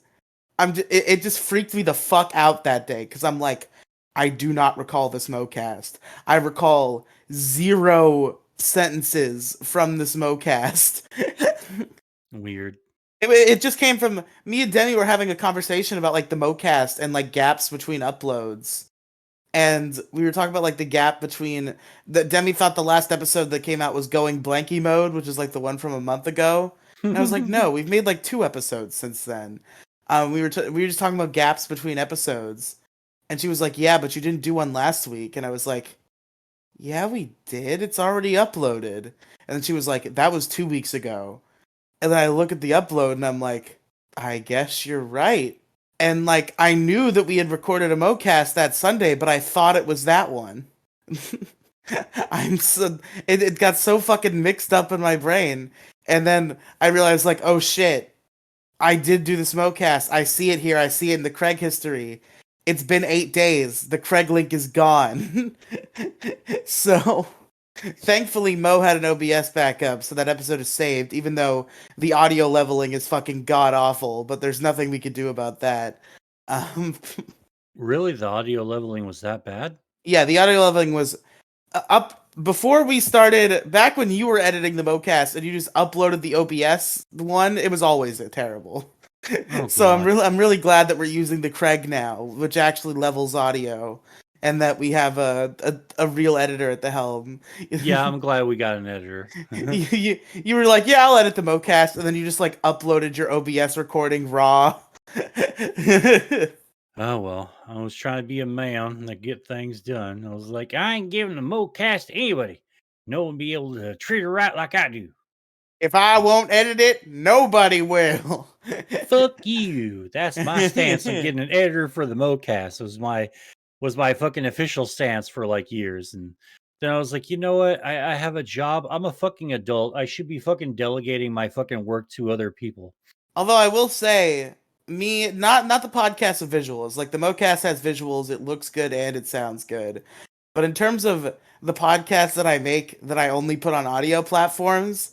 it just freaked me the fuck out that day because I'm like, I do not recall this Moecast. I recall 0 sentences from this Moecast. Weird. It just came from me and Demi were having a conversation about like the Moecast and like gaps between uploads. And we were talking about like the gap between Demi thought the last episode that came out was going blanky mode, which is like the one from a month ago. And I was like, no, we've made like 2 episodes since then. We were just talking about gaps between episodes. And she was like, yeah, but you didn't do one last week. And I was like, yeah, we did. It's already uploaded. And then she was like, that was 2 weeks ago. And then I look at the upload and I'm like, I guess you're right. And like I knew that we had recorded a Moecast that Sunday, but I thought it was that one. It got so fucking mixed up in my brain. And then I realized like, oh shit, I did do this Moecast. I see it here. I see it in the Craig history. It's been 8 days. The Craig link is gone. So thankfully, Mo had an OBS backup, so that episode is saved, even though the audio leveling is fucking god-awful, but there's nothing we could do about that. Really? The audio leveling was that bad? Yeah, the audio leveling was up before we started, back when you were editing the Moecast and you just uploaded the OBS one, it was always terrible. Oh, so God. I'm really glad that we're using the Craig now, which actually levels audio. And that we have a real editor at the helm. Yeah, I'm glad we got an editor. you were like, yeah, I'll edit the Moecast, and then you just like uploaded your OBS recording raw. Oh, well, I was trying to be a man that get things done. I was like, I ain't giving the Moecast to anybody. No one be able to treat her right like I do. If I won't edit it, nobody will. Fuck you. That's my stance on getting an editor for the Moecast. It was my fucking official stance for like years. And then I was like, you know what? I have a job. I'm a fucking adult. I should be fucking delegating my fucking work to other people. Although I will say, not the podcast of visuals. Like the Moecast has visuals, it looks good and it sounds good. But in terms of the podcasts that I make that I only put on audio platforms,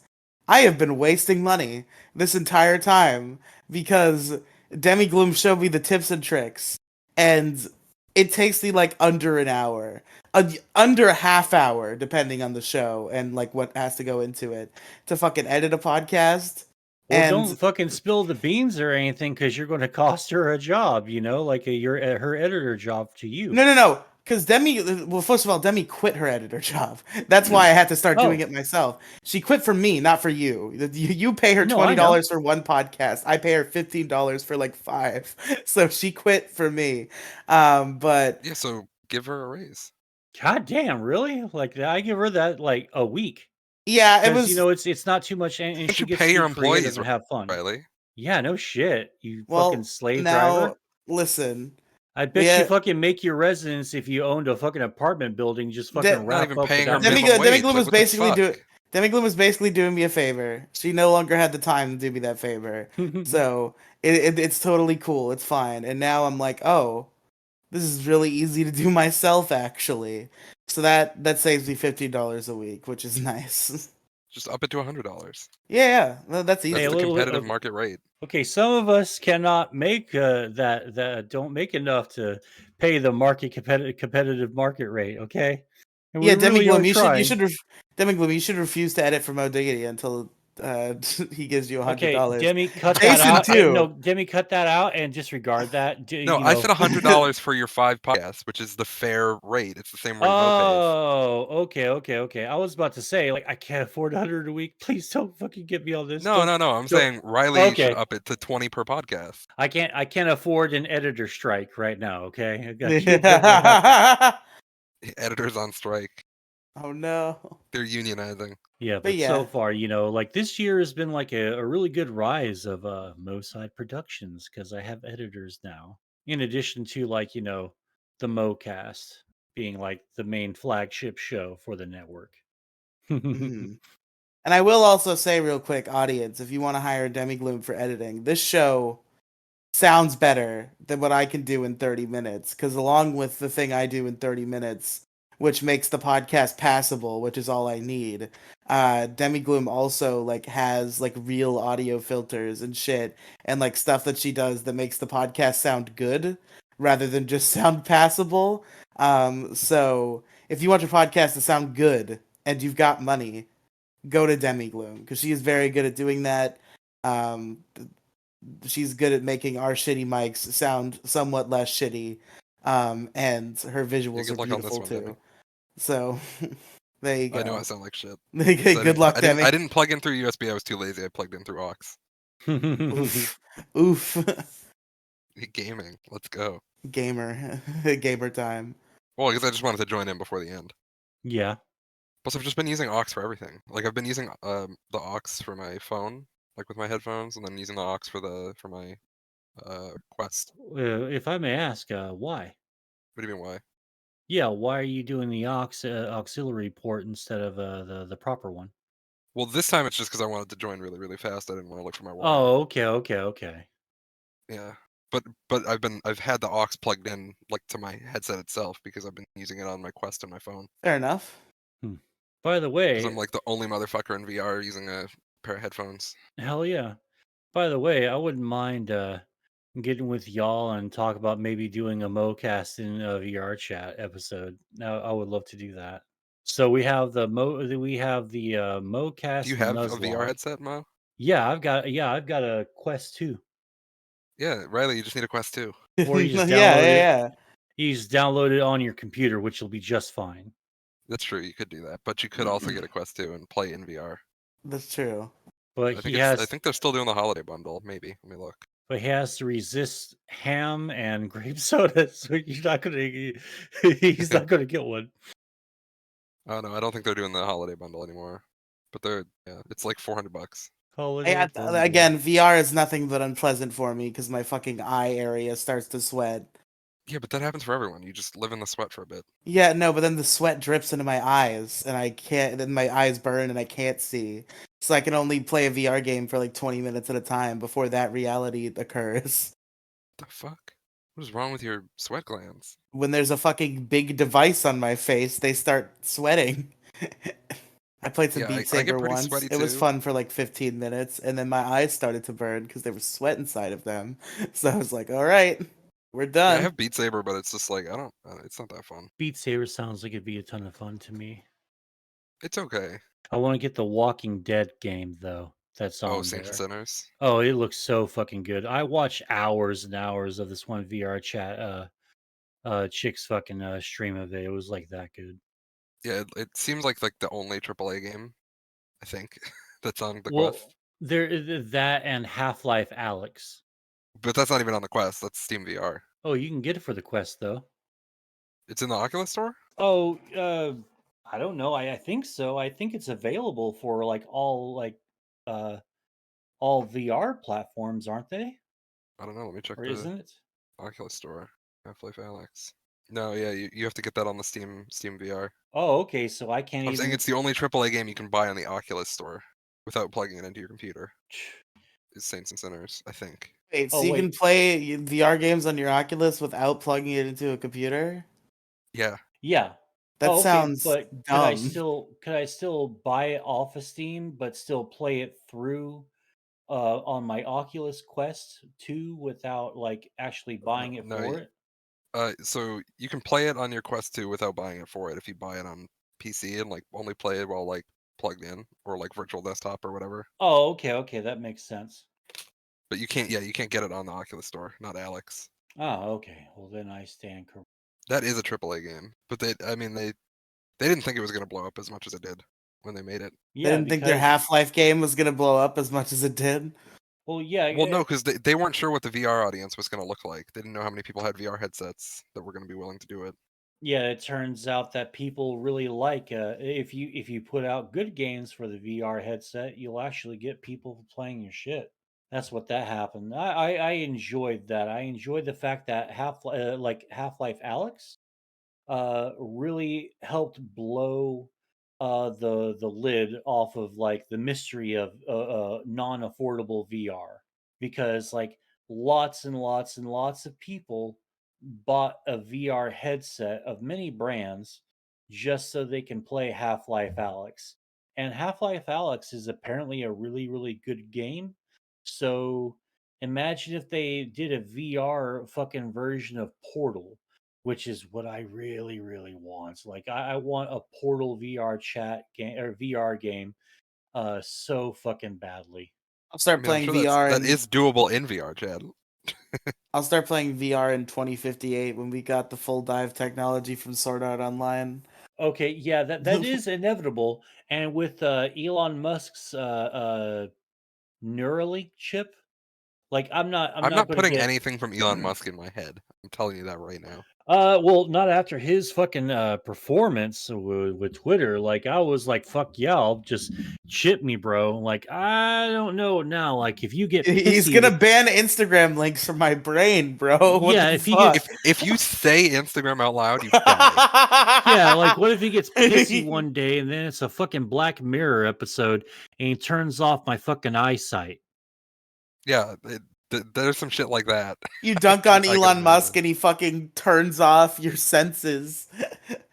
I have been wasting money this entire time because Demigloom showed me the tips and tricks, and it takes me like under an hour. under a half hour, depending on the show and like what has to go into it, to fucking edit a podcast. Well, don't And fucking spill the beans or anything, because you're going to cost her a job. Like her editor job to you. no, because Demi. Well, first of all, Demi quit her editor job. That's why I had to start doing Oh. it myself. She quit for me, not for you. You pay her No, I know. $20 for one podcast. I pay her $15 for like 5. So she quit for me. But Yeah, so give her a raise. God damn, really? Like I give her that like a week. yeah, it Because was. it's not too much, and Can't she you gets to pay be your creative employees, and have fun. Riley? Yeah, no shit. You fucking Well, slave now driver. listen. I bet you fucking make your residence if you owned a fucking apartment building. Just fucking De- Not wrap even up with paying her that Demi, minimum much. wage. Gloom Like, was what the basically fuck? Demi Gloom was basically doing me a favor. She no longer had the time to do me that favor, so it's totally cool. It's fine. And now I'm like, oh, this is really easy to do myself, actually. So that saves me $15 a week, which is nice. Just up it to $100. Yeah, that's That's easy. Hey, the competitive okay, market rate. okay, some of us cannot make that don't make enough to pay the competitive market rate. Okay, and we Yeah, really are Demigloom, trying. Demigloom, you should refuse to edit for Mo Diggity until he gives you Okay, $100. Demi, cut that Jason out. No, too. Demi, cut that out and disregard that. No, I said $100 for your 5 podcasts, which is the fair rate. It's the same rate Mo pays. Oh, okay. I was about to say, like, I can't afford 100 a week. Please don't fucking get me all this. No. I'm saying Riley should up it to 20 per podcast. I can't afford an editor strike right now. Okay, I got you. That won't happen. Editors on strike. Oh no. They're unionizing. Yeah, But but so yeah. far, like this year has been like a really good rise of Mo-side productions because I have editors now. In addition to like, the Moecast being like the main flagship show for the network. Mhm. And I will also say real quick, audience, if you want to hire Demigloom for editing, this show sounds better than what I can do in 30 minutes. Because along with the thing I do in 30 minutes, which makes the podcast passable, which is all I need, Demigloom also like has like real audio filters and shit, and like stuff that she does that makes the podcast sound good rather than just sound passable. So if you want your podcast to sound good and you've got money, go to Demigloom because she is very good at doing that. Um, she's good at making our shitty mics sound somewhat less shitty, and her Yeah, visuals are good luck on this beautiful one, Demi. too. So there you go. I know I sound like shit. Good luck, Demi. I didn't plug in through USB. I was too lazy. I plugged in through aux. Oof, oof. Gaming. Let's go. Gamer, gamer time. Well, I guess I just wanted to join in before the end. Yeah. Plus, I've just been using aux for everything. Like, I've been using the aux for my phone, like with my headphones, and then using the aux for my Quest. If I may ask, why? What do you mean, why? Yeah, why are you doing the auxiliary port instead of the proper one? Well, this time it's just because I wanted to join really, really fast. I didn't want to look for my wire. Oh, okay. Yeah, but I've had the aux plugged in like to my headset itself because I've been using it on my Quest and my phone. Fair enough. By the Because way, I'm like the only motherfucker in VR using a pair of headphones. hell yeah. By the way, I wouldn't mind getting with y'all and talk about maybe doing a Moecast in a VR chat episode. Now, I would love to do that. So we have the Moecast Do you have a VR Nuzlocke. headset, Mo? Yeah, I've got a Quest 2. Yeah, Riley, you just need a Quest 2. Or you just Yeah, download it. yeah. You just download it on your computer, which will be just fine. That's true, you could do that, but you could also get a Quest 2 and play in VR. That's true. But I think they're still doing the holiday bundle. Maybe. Let me look. But he has to resist ham and grape soda, so you're not gonna. He's not gonna get one. Oh no, I don't think they're doing the holiday bundle anymore. But it's like $400. Holiday bundle. Again, VR is nothing but unpleasant for me because my fucking eye area starts to sweat. Yeah, but that happens for everyone. You just live in the sweat for a bit. Yeah, no, but then the sweat drips into my eyes, and I can't. Then my eyes burn, and I can't see. So I can only play a VR game for like 20 minutes at a time before that reality occurs. The fuck? What is wrong with your sweat glands? When there's a fucking big device on my face, they start sweating. I played some Yeah, Beat I Saber get pretty once. sweaty It was too. fun for like 15 minutes, and then my eyes started to burn because there was sweat inside of them. So I was like, all right. We're Yeah, I done. have Beat Saber, but it's just like I don't. It's not that fun. Beat Saber sounds like it'd be a ton of fun to me. It's okay. I want to get the Walking Dead game though. That's Oh, on Saints and there. Sinners. Oh, it looks so fucking good. I watched hours and hours of this one VR chat chick's fucking stream of it. It was like that good. Yeah, it seems like the only AAA game, I think, that's on the Well, Quest. that and Half-Life Alex. But that's not even on the Quest. That's Steam VR. Oh, you can get it for the Quest though. It's in the Oculus store. Oh, I don't know. I think so. I think it's available for uh all VR platforms, aren't they? I don't know. Let me check Or the isn't it? Oculus store. Half-Life Alex. No, yeah, you have to get that on the Steam VR. Oh, okay. So I can't I'm saying even. it's the only AAA game you can buy on the Oculus store without plugging it into your computer. Is Saints and Sinners, I think. Wait, Oh so you can wait, play VR games on your Oculus without plugging it into a computer? Yeah. yeah. That Oh, okay. sounds But dumb. could I still buy it off of Steam, but still play it through on my Oculus Quest 2 without like actually buying it No. for it? So you can play it on your Quest 2 without buying it for it if you buy it on PC and like only play it while like plugged in or like virtual desktop or whatever. Oh, okay, okay, that makes sense. But you can't. Yeah, you can't get it on the Oculus store. Not Alex. Oh, okay. Well, then I stand corrected. That is a AAA game, but I mean, they didn't think it was gonna blow up as much as it did when they made it. They Yeah, didn't think their because Half-Life game was gonna blow up as much as it did. well, yeah, Well, no, because they weren't sure what the VR audience was gonna look like. They didn't know how many people had VR headsets that were gonna be willing to do it. yeah. It turns out that people really like if you put out good games for the VR headset, you'll actually get people playing your shit. That's what that happened. I enjoyed that. I enjoyed the fact that Half-Life Alex really helped blow the lid off of like the mystery of non-affordable VR because like lots and lots and lots of people bought a VR headset of many brands just so they can play Half-Life Alex. And Half-Life Alex is apparently a really really good game. So imagine if they did a VR fucking version of Portal, which is what I really, really want. Like I want a Portal VR chat game or VR game so fucking badly. I'll I start mean, I'm playing sure VR that and is doable in VR, Chad. I'll start playing VR in 2058 when we got the full dive technology from Sword Art Online. Okay, yeah, that is inevitable. And with Elon Musk's Neuralink chip, like I'm I'm not not going to putting get anything from Elon Musk in my head. I'm telling you that right now. well, not after his fucking performance with Twitter. Like I was like, "Fuck yeah, I'll just chip me, bro." Like I don't know now. Like if you get He's pissy gonna with, ban Instagram links from my brain, bro. What yeah, the if he gets, fuck? If you say Instagram out loud, you die. yeah, like what if he gets pissy one day and then it's a fucking Black Mirror episode and he turns off my fucking eyesight. Yeah, there's some shit like that. You dunk on I can Elon Musk imagine. and he fucking turns off your senses.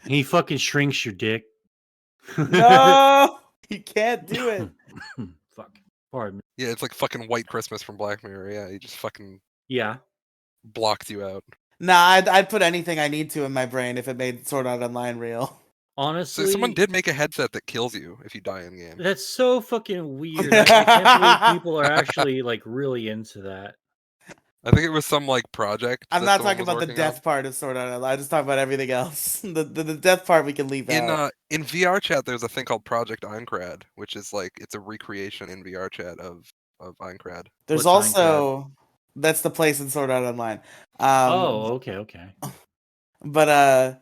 He fucking shrinks your dick. No, you can't do it. Fuck. Pardon me. Yeah, it's like fucking White Christmas from Black Mirror. Yeah, he just fucking Yeah. blocked you out. Nah, I'd put anything I need to in my brain if it made Sword Art Online real. So someone Honestly, did make a headset that kills you if you die in game. that's so fucking weird. I can't believe people are actually like really into that. I think it was some like project I'm that not someone talking was about the working on. death part of Sword Art Online. I just talk about everything else. The death part we can leave out. In VR chat, there's a thing called Project Eincrad, which is like it's a recreation in VR chat of Eincrad. There's What's Aincrad? also that's the place in Sword Art Online. Oh, okay, okay. But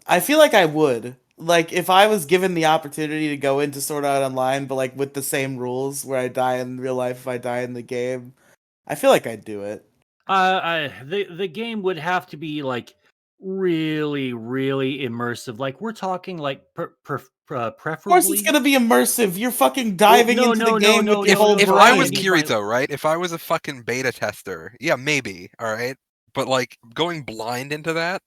I feel like I would. Like if I was given the opportunity to go into Sword Art Online, but like with the same rules where I die in real life if I die in the game, I feel like I'd do it. The game would have to be like really, really immersive. Like we're talking like Of course it's preferably. gonna be immersive. You're fucking Well, diving no, into the no, no, game with no, your no, whole no, If no. I I was brain. need my. Kirito, right? If I was a fucking beta tester, yeah, maybe, all right. But like going blind into that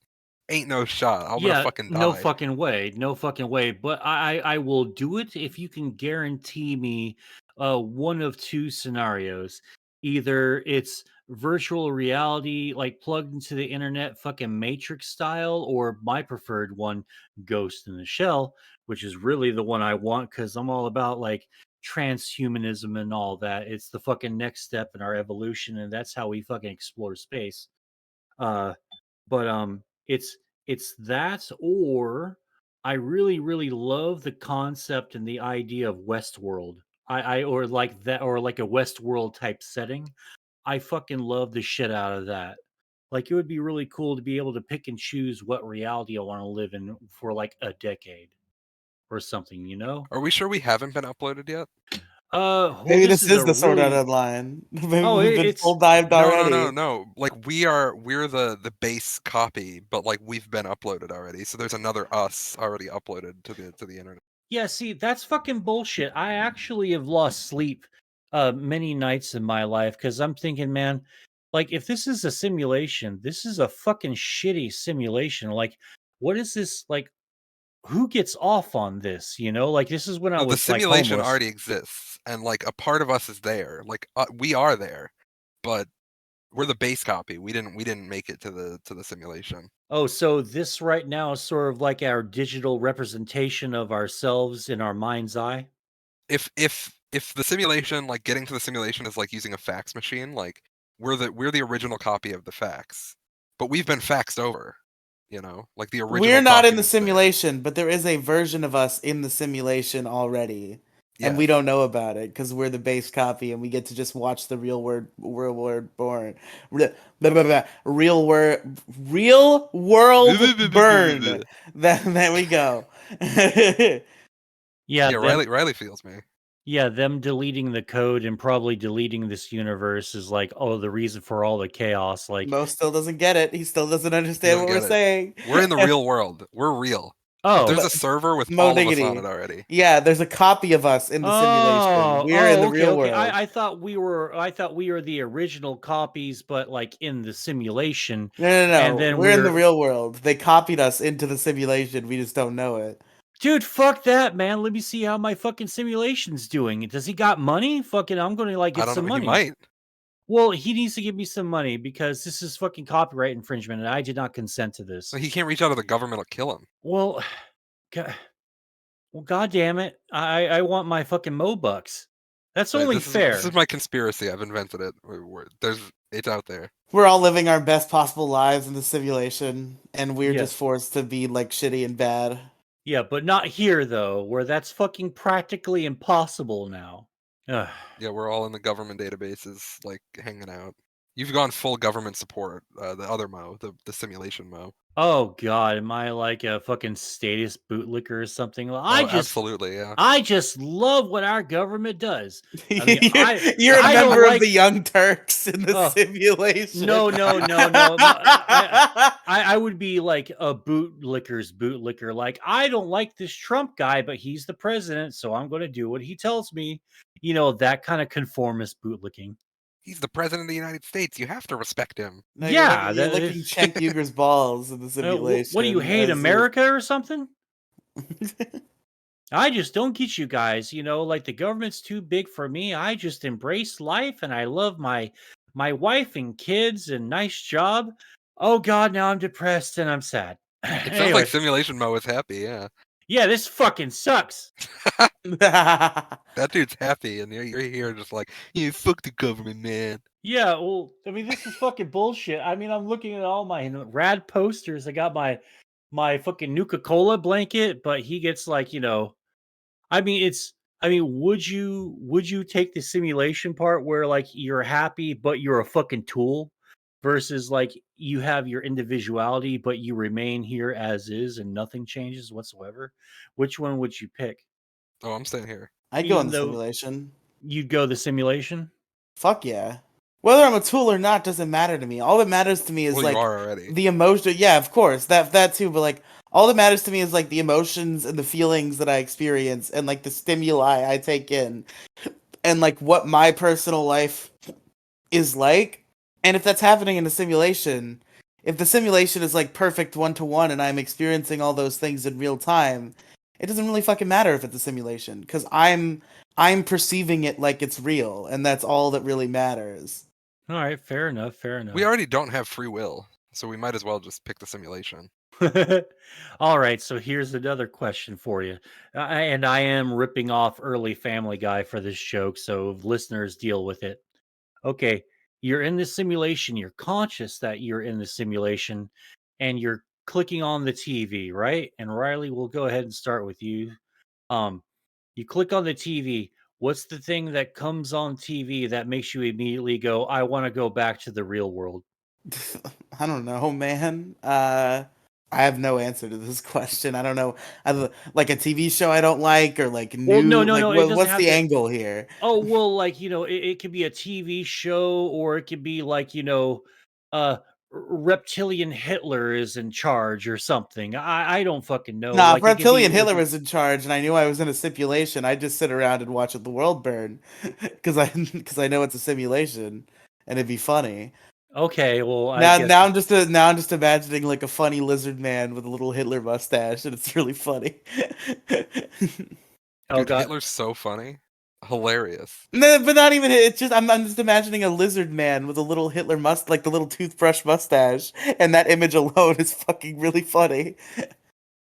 ain't no shot. I'm gonna Yeah, fucking no die. fucking way, no fucking way. But I will do it if you can guarantee me one of two scenarios. Either it's virtual reality, like plugged into the internet, fucking Matrix style, or my preferred one, Ghost in the Shell, which is really the one I want because I'm all about like transhumanism and all that. It's the fucking next step in our evolution, and that's how we fucking explore space. Uh, but it's that, or I really love the concept and the idea of Westworld. I or like that, or like a Westworld type setting. I fucking love the shit out of that. Like it would be really cool to be able to pick and choose what reality I want to live in for like a decade or something, you know? Are we sure we haven't been uploaded yet? Well, Maybe this this is is a the Sword Art really Online. Maybe oh, we've been full it's dived No, no, no, already. no. Like we're the base copy, but like we've been uploaded already. So there's another us already uploaded to the internet. yeah. See, that's fucking bullshit. I actually have lost sleep many nights in my life because I'm thinking, man, like if this is a simulation, this is a fucking shitty simulation. Like, what is this like? Who gets off on this? You know, like this is when I No, the was like simulation homeless. already exists, and like a part of us is there. Like we are there, but we're the base copy. We didn't make it to the simulation. Oh, so this right now is sort of like our digital representation of ourselves in our mind's eye. If the simulation, like getting to the simulation, is like using a fax machine, like we're the original copy of the fax, but we've been faxed over. You know, like the We're original not in the document's there. simulation, but there is a version of us in the simulation already. And Yeah, we don't know about it because we're the base copy and we get to just watch the real word born. Re- blah, blah, blah, real world burn. There we go. Yeah, yeah. Riley feels me. them deleting the code and probably deleting this universe is like, oh, the reason for all the chaos. Like, Mo still doesn't get it. He still doesn't He understand doesn't what we're get it. saying. We're in the And real world. We're real. oh, There's a server with Mo all of us on it Diggity. already. Yeah, there's a copy of us in the simulation. We're in the okay, real okay. world. I thought we were the original copies, but like in the simulation, and No. then We're in the we're real world. They copied us into the simulation. We just don't know it. dude, fuck that, man. Let me see how my fucking simulation's doing. Does he got money? Fucking, I'm gonna like I get don't some know. He money. might. Well, he needs to give me some money because this is fucking copyright infringement, and I did not consent to this. He can't reach out to the government. Will kill him. Well, go- well, god damn it, I want my fucking Mo bucks. That's only This is fair. my conspiracy. I've invented it. It's out there. We're all living our best possible lives in the simulation, and we're just Yes, forced to be like shitty and bad. yeah, but not here though, where that's fucking practically impossible now. Ugh. Yeah, we're all in the government databases, like hanging out. You've gone full government support. The other Mo, the simulation Mo. Oh god, am I like a fucking status bootlicker or something? Oh, absolutely. Yeah. I just love what our government does. I mean, You're a I don't member of the like Young Turks in the oh simulation. no. I would be like a bootlicker's bootlicker. Like, I don't like this Trump guy, but he's the president, so I'm gonna do what he tells me. You know, that kind of conformist bootlicking. He's the president of the United States. You have to respect him. No, Yeah, you're that licking is Cenk Uger's balls in the what do you simulation hate, as you. America or something? I just don't get you guys, you know, like the government's too big for me. I just embrace life and I love my wife and kids and nice job. Oh god, now I'm depressed and I'm sad. It sounds like Anyways, simulation Mo is happy. Yeah. yeah, this fucking sucks. That dude's happy, and you're here just like, yeah, fuck the government, man. Yeah, well, I mean, this is fucking bullshit. I mean, I'm looking at all my rad posters. I got my fucking Nuka Cola blanket, but he gets like, you know, I mean, it's. I mean, would you take the simulation part where like you're happy but you're a fucking tool, versus like you have your individuality but you remain here as is and nothing changes whatsoever? Which one would you pick? Oh, I'm staying here. I go in Even the though simulation. you'd go the simulation. Fuck yeah. Whether I'm a tool or not doesn't matter to me. All that matters to me is Well, you like are already. the emotion. Yeah, of course, that too. But like, all that matters to me is like the emotions and the feelings that I experience, and like the stimuli I take in, and like what my personal life is like. And if that's happening in a simulation, if the simulation is like perfect 1-to-1 and I'm experiencing all those things in real time, it doesn't really fucking matter if it's a simulation because I'm perceiving it like it's real, and that's all that really matters. All right, fair enough. Fair enough. We already don't have free will, so we might as well just pick the simulation. All right, so here's another question for you. And I am ripping off early Family Guy for this joke, so listeners deal with it. Okay, you're in the simulation, you're conscious that you're in the simulation, and you're clicking on the TV, right? And Riley, we'll go ahead and start with you. Um, you click on the TV. What's the thing that comes on TV that makes you immediately go, I want to go back to the real world? I don't know, man. I have no answer to this question. I don't know. Like a TV show I don't like, or like Well, no, new. no, Like no. It doesn't what's have the to. angle here? Oh, well, like, it could be a TV show, or it could be like, reptilian Hitler is in charge or something. I don't fucking know. Nah, if Like, it could be reptilian like Hitler was in charge, and I knew I was in a simulation, I'd just sit around and watch the world burn, because I know it's a simulation, and it'd be funny. okay, well, I Now, guess. now I'm just imagining like a funny lizard man with a little Hitler mustache, and it's really funny. Oh Dude, god. Hitler's so funny. Hilarious. No, but not even. It's just I'm just imagining a lizard man with a little Hitler like the little toothbrush mustache, and that image alone is fucking really funny.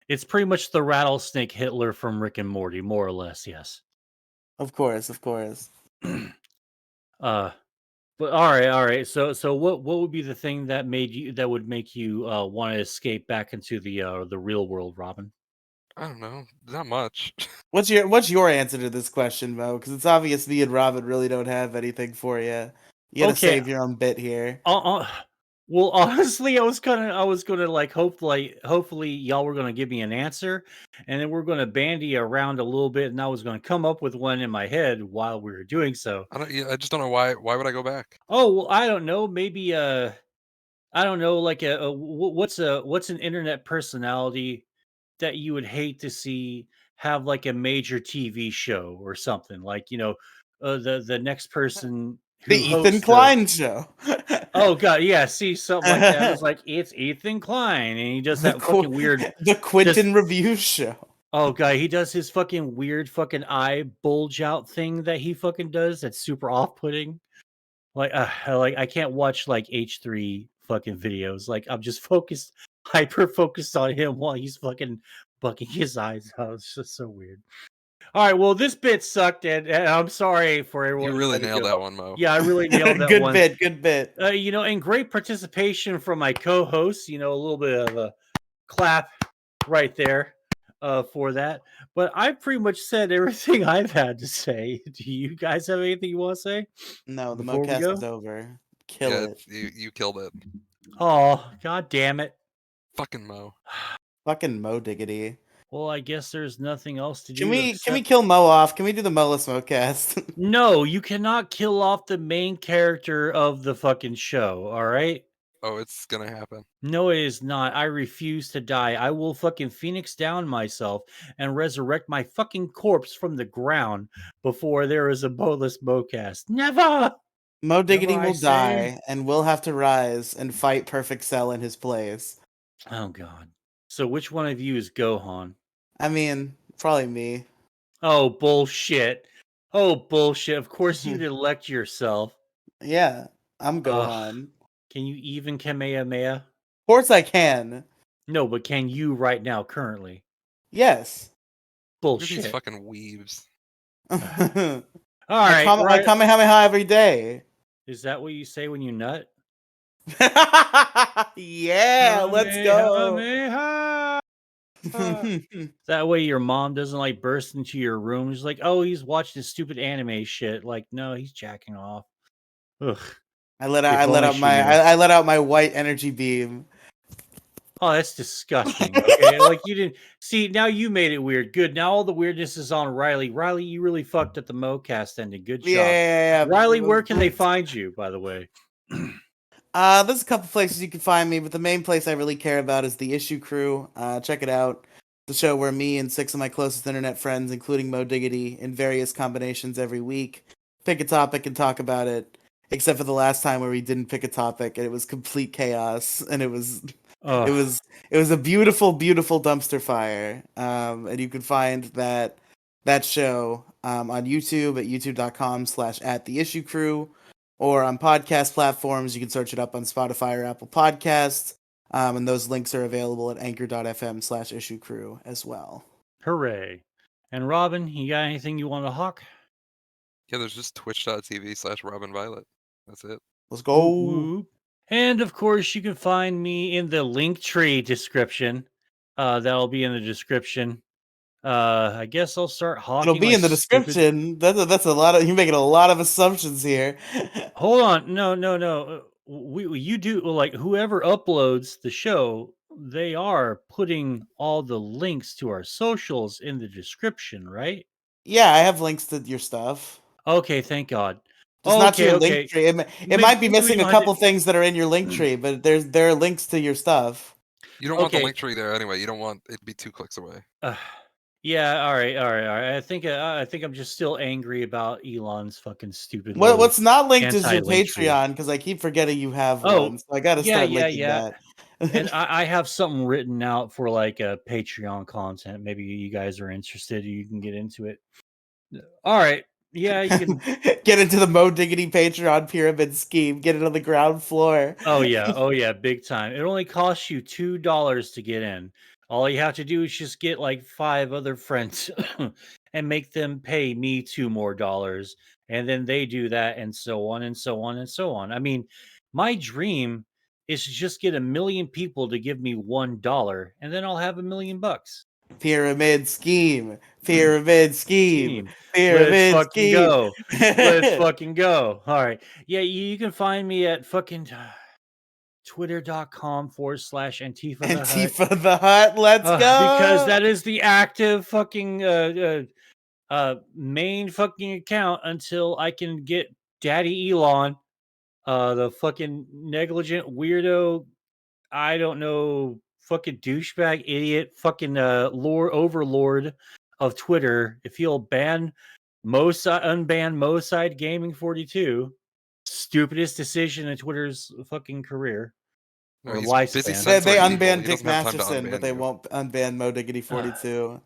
It's pretty much the rattlesnake Hitler from Rick and Morty, more or less, yes. Of course, of course. uh but all right. So what would be the thing that would make you want to escape back into the real world, Robin? I don't know. Not much. What's your answer to this question, Mo? Because it's obvious me and Robin really don't have anything for you. You gotta Okay, save your own bit here. Uh, well, honestly, I was gonna like hopefully y'all were gonna give me an answer, and then we're gonna bandy around a little bit, and I was gonna come up with one in my head while we were doing so. I don't. Yeah, I just don't know why. Why would I go back? Oh, well, I don't know, maybe I don't know, like what's an internet personality that you would hate to see have like a major TV show or something, like the next person The who Ethan hosts the. Klein show. Oh god, yeah, see something like that. It's like it's Ethan Klein, and he does the that fucking Qu- weird. the Just Quentin Review show. oh god, he does his fucking weird fucking eye bulge out thing that he fucking does. That's super off putting. Like I can't watch like H3 fucking videos. Like I'm just focused, hyper focused on him while he's fucking bucking his eyes out. It's just so weird. All right, well this bit sucked, and I'm sorry for everyone You who really had to nailed go. that one, Mo. Yeah, I really nailed that Good one. bit, good bit. And great participation from my co-hosts. A little bit of a clap right there for that. But I pretty much said everything I've had to say. Do you guys have anything you want to say No, the before we Moecast go? is over. Kill Yeah, it. you killed it. Oh, god damn it. Fucking Mo. Fucking Mo Diggity. Well, I guess there's nothing else to Can do we except kill Mo off? Can we do the Mo-less Moecast? no, you cannot kill off the main character of the fucking show, all right? Oh, it's gonna happen. No, it is not. I refuse to die. I will fucking phoenix down myself and resurrect my fucking corpse from the ground before there is a boneless Moecast. Never! Mo Never, Diggity I will say. die, and we'll have to rise and fight Perfect Cell in his place. Oh, God. So which one of you is Gohan? I mean, probably me. Oh, bullshit. Oh, bullshit. Of course you'd elect yourself. Yeah, I'm Ugh. Gohan. Can you even Kamehameha? Of course I can. No, but can you right now, currently? Yes. Look at these Bullshit. fucking weebs. I All right, I right. Kamehameha every day. Is that what you say when you nut? Yeah, let's go. Kamehameha! That way your mom doesn't like burst into your room. She's like, oh, he's watching this stupid anime shit. Like, no, he's jacking off. Ugh. I If let only out she my knew. I let out my white energy beam. Oh, that's disgusting. Okay. Like you didn't see now you made it weird. Good. Now all the weirdness is on Riley. Riley, you really fucked at the Moecast ending. Good job. Yeah. Riley, where can they find you, by the way? There's a couple places you can find me, but the main place I really care about is the Issue Crew. Check it out. The show where me and six of my closest internet friends, including Mo Diggity, in various combinations every week, pick a topic and talk about it. Except for the last time where we didn't pick a topic and it was complete chaos, and it was it Ugh. was it was a beautiful, beautiful dumpster fire. And you can find that show on YouTube at youtube.com/@theissuecrew. or on podcast platforms. You can search it up on Spotify or Apple Podcasts. And those links are available at anchor.fm/issue crew as well. Hooray. And Robin, you got anything you want to hawk? Yeah, there's just twitch.tv/RobinViolet. That's it. Let's Whoop, go. whoop. And of course, you can find me in the Linktree description. That'll be in the description. I guess I'll start hawking. It'll be my in the stupid- description. That's a lot of, you're making a lot of assumptions here. Hold on, no. You do, like, whoever uploads the show, they are putting all the links to our socials in the description, right? Yeah, I have links to your stuff. Okay, thank God. Just not to your Okay. link tree. It might be Maybe we missing a don't have couple to- things that are in your link tree, but there are links to your stuff. You don't want the Okay. link tree there anyway. You don't want it to be 2 clicks away. Yeah, all right. I think I'm just still angry about Elon's fucking stupid. What's not linked is your anti-link tree. Patreon, because I keep forgetting you have Oh, one. So I got to start linking that. And I have something written out for like a Patreon content. Maybe you guys are interested. You can get into it. All right. Yeah, you can. Get into the Mo Diggity Patreon pyramid scheme. Get it on the ground floor. Oh yeah, big time. It only costs you $2 to get in. All you have to do is just get like 5 other friends and make them pay me $2 more, and then they do that, and so on and so on and so on. I mean, my dream is to just get 1 million people to give me $1, and then I'll have $1 million. Pyramid scheme. Pyramid scheme. Let's Pyramid fucking scheme. go. Let's fucking go. All right. Yeah, you can find me at fucking twitter.com/Antifa the Hut. Antifa the Hut. Let's go. Because that is the active fucking main fucking account until I can get Daddy Elon, the fucking negligent weirdo, I don't know, fucking douchebag idiot, fucking overlord of Twitter. If he'll unban Moeside Gaming 42, stupidest decision in Twitter's fucking career. No, Or he's lifespan. busy They censoring people. unbanned He Dick doesn't have time to Masterson, but unban they you. won't unban Mo Diggity 42.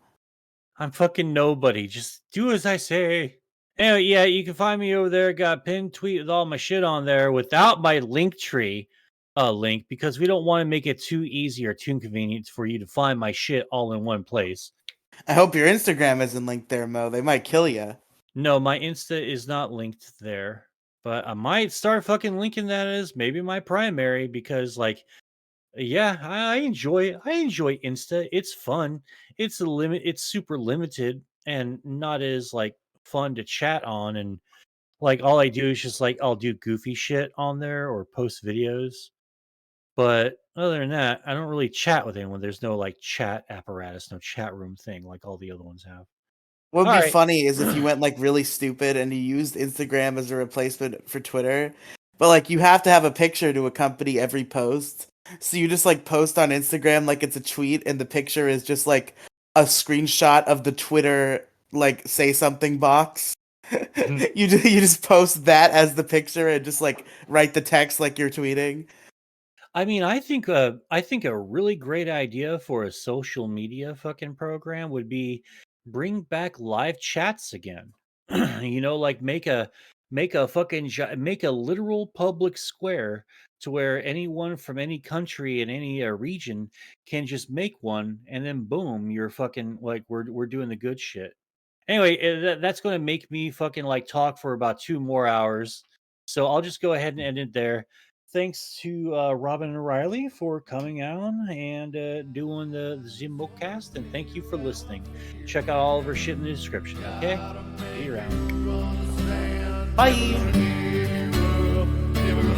I'm fucking nobody. Just do as I say. Anyway, yeah, you can find me over there. Got a pinned tweet with all my shit on there without my link tree link, because we don't want to make it too easy or too convenient for you to find my shit all in one place. I hope your Instagram isn't linked there, Mo. They might kill you. No, my Insta is not linked there, but I might start fucking linking that as maybe my primary, because like, yeah, I enjoy Insta. It's fun. It's super limited and not as like fun to chat on, and like all I do is just like I'll do goofy shit on there or post videos. But other than that, I don't really chat with anyone. There's no like chat apparatus, no chat room thing like all the other ones have. What would All be right. funny is if you went like really stupid and you used Instagram as a replacement for Twitter, but like you have to have a picture to accompany every post. So you just like post on Instagram like it's a tweet, and the picture is just like a screenshot of the Twitter like say something box. you just post that as the picture and just like write the text like you're tweeting. I mean, I think a really great idea for a social media fucking program would be bring back live chats again. You know, like make a literal public square to where anyone from any country in any region can just make one, and then boom, you're fucking like we're doing the good shit. Anyway, that's going to make me fucking like talk for about 2 more hours. So I'll just go ahead and end it there. Thanks to Robin and Riely for coming on and doing the Moecast, and thank you for listening. Check out all of our shit in the description, okay? See you around. Bye. Give him a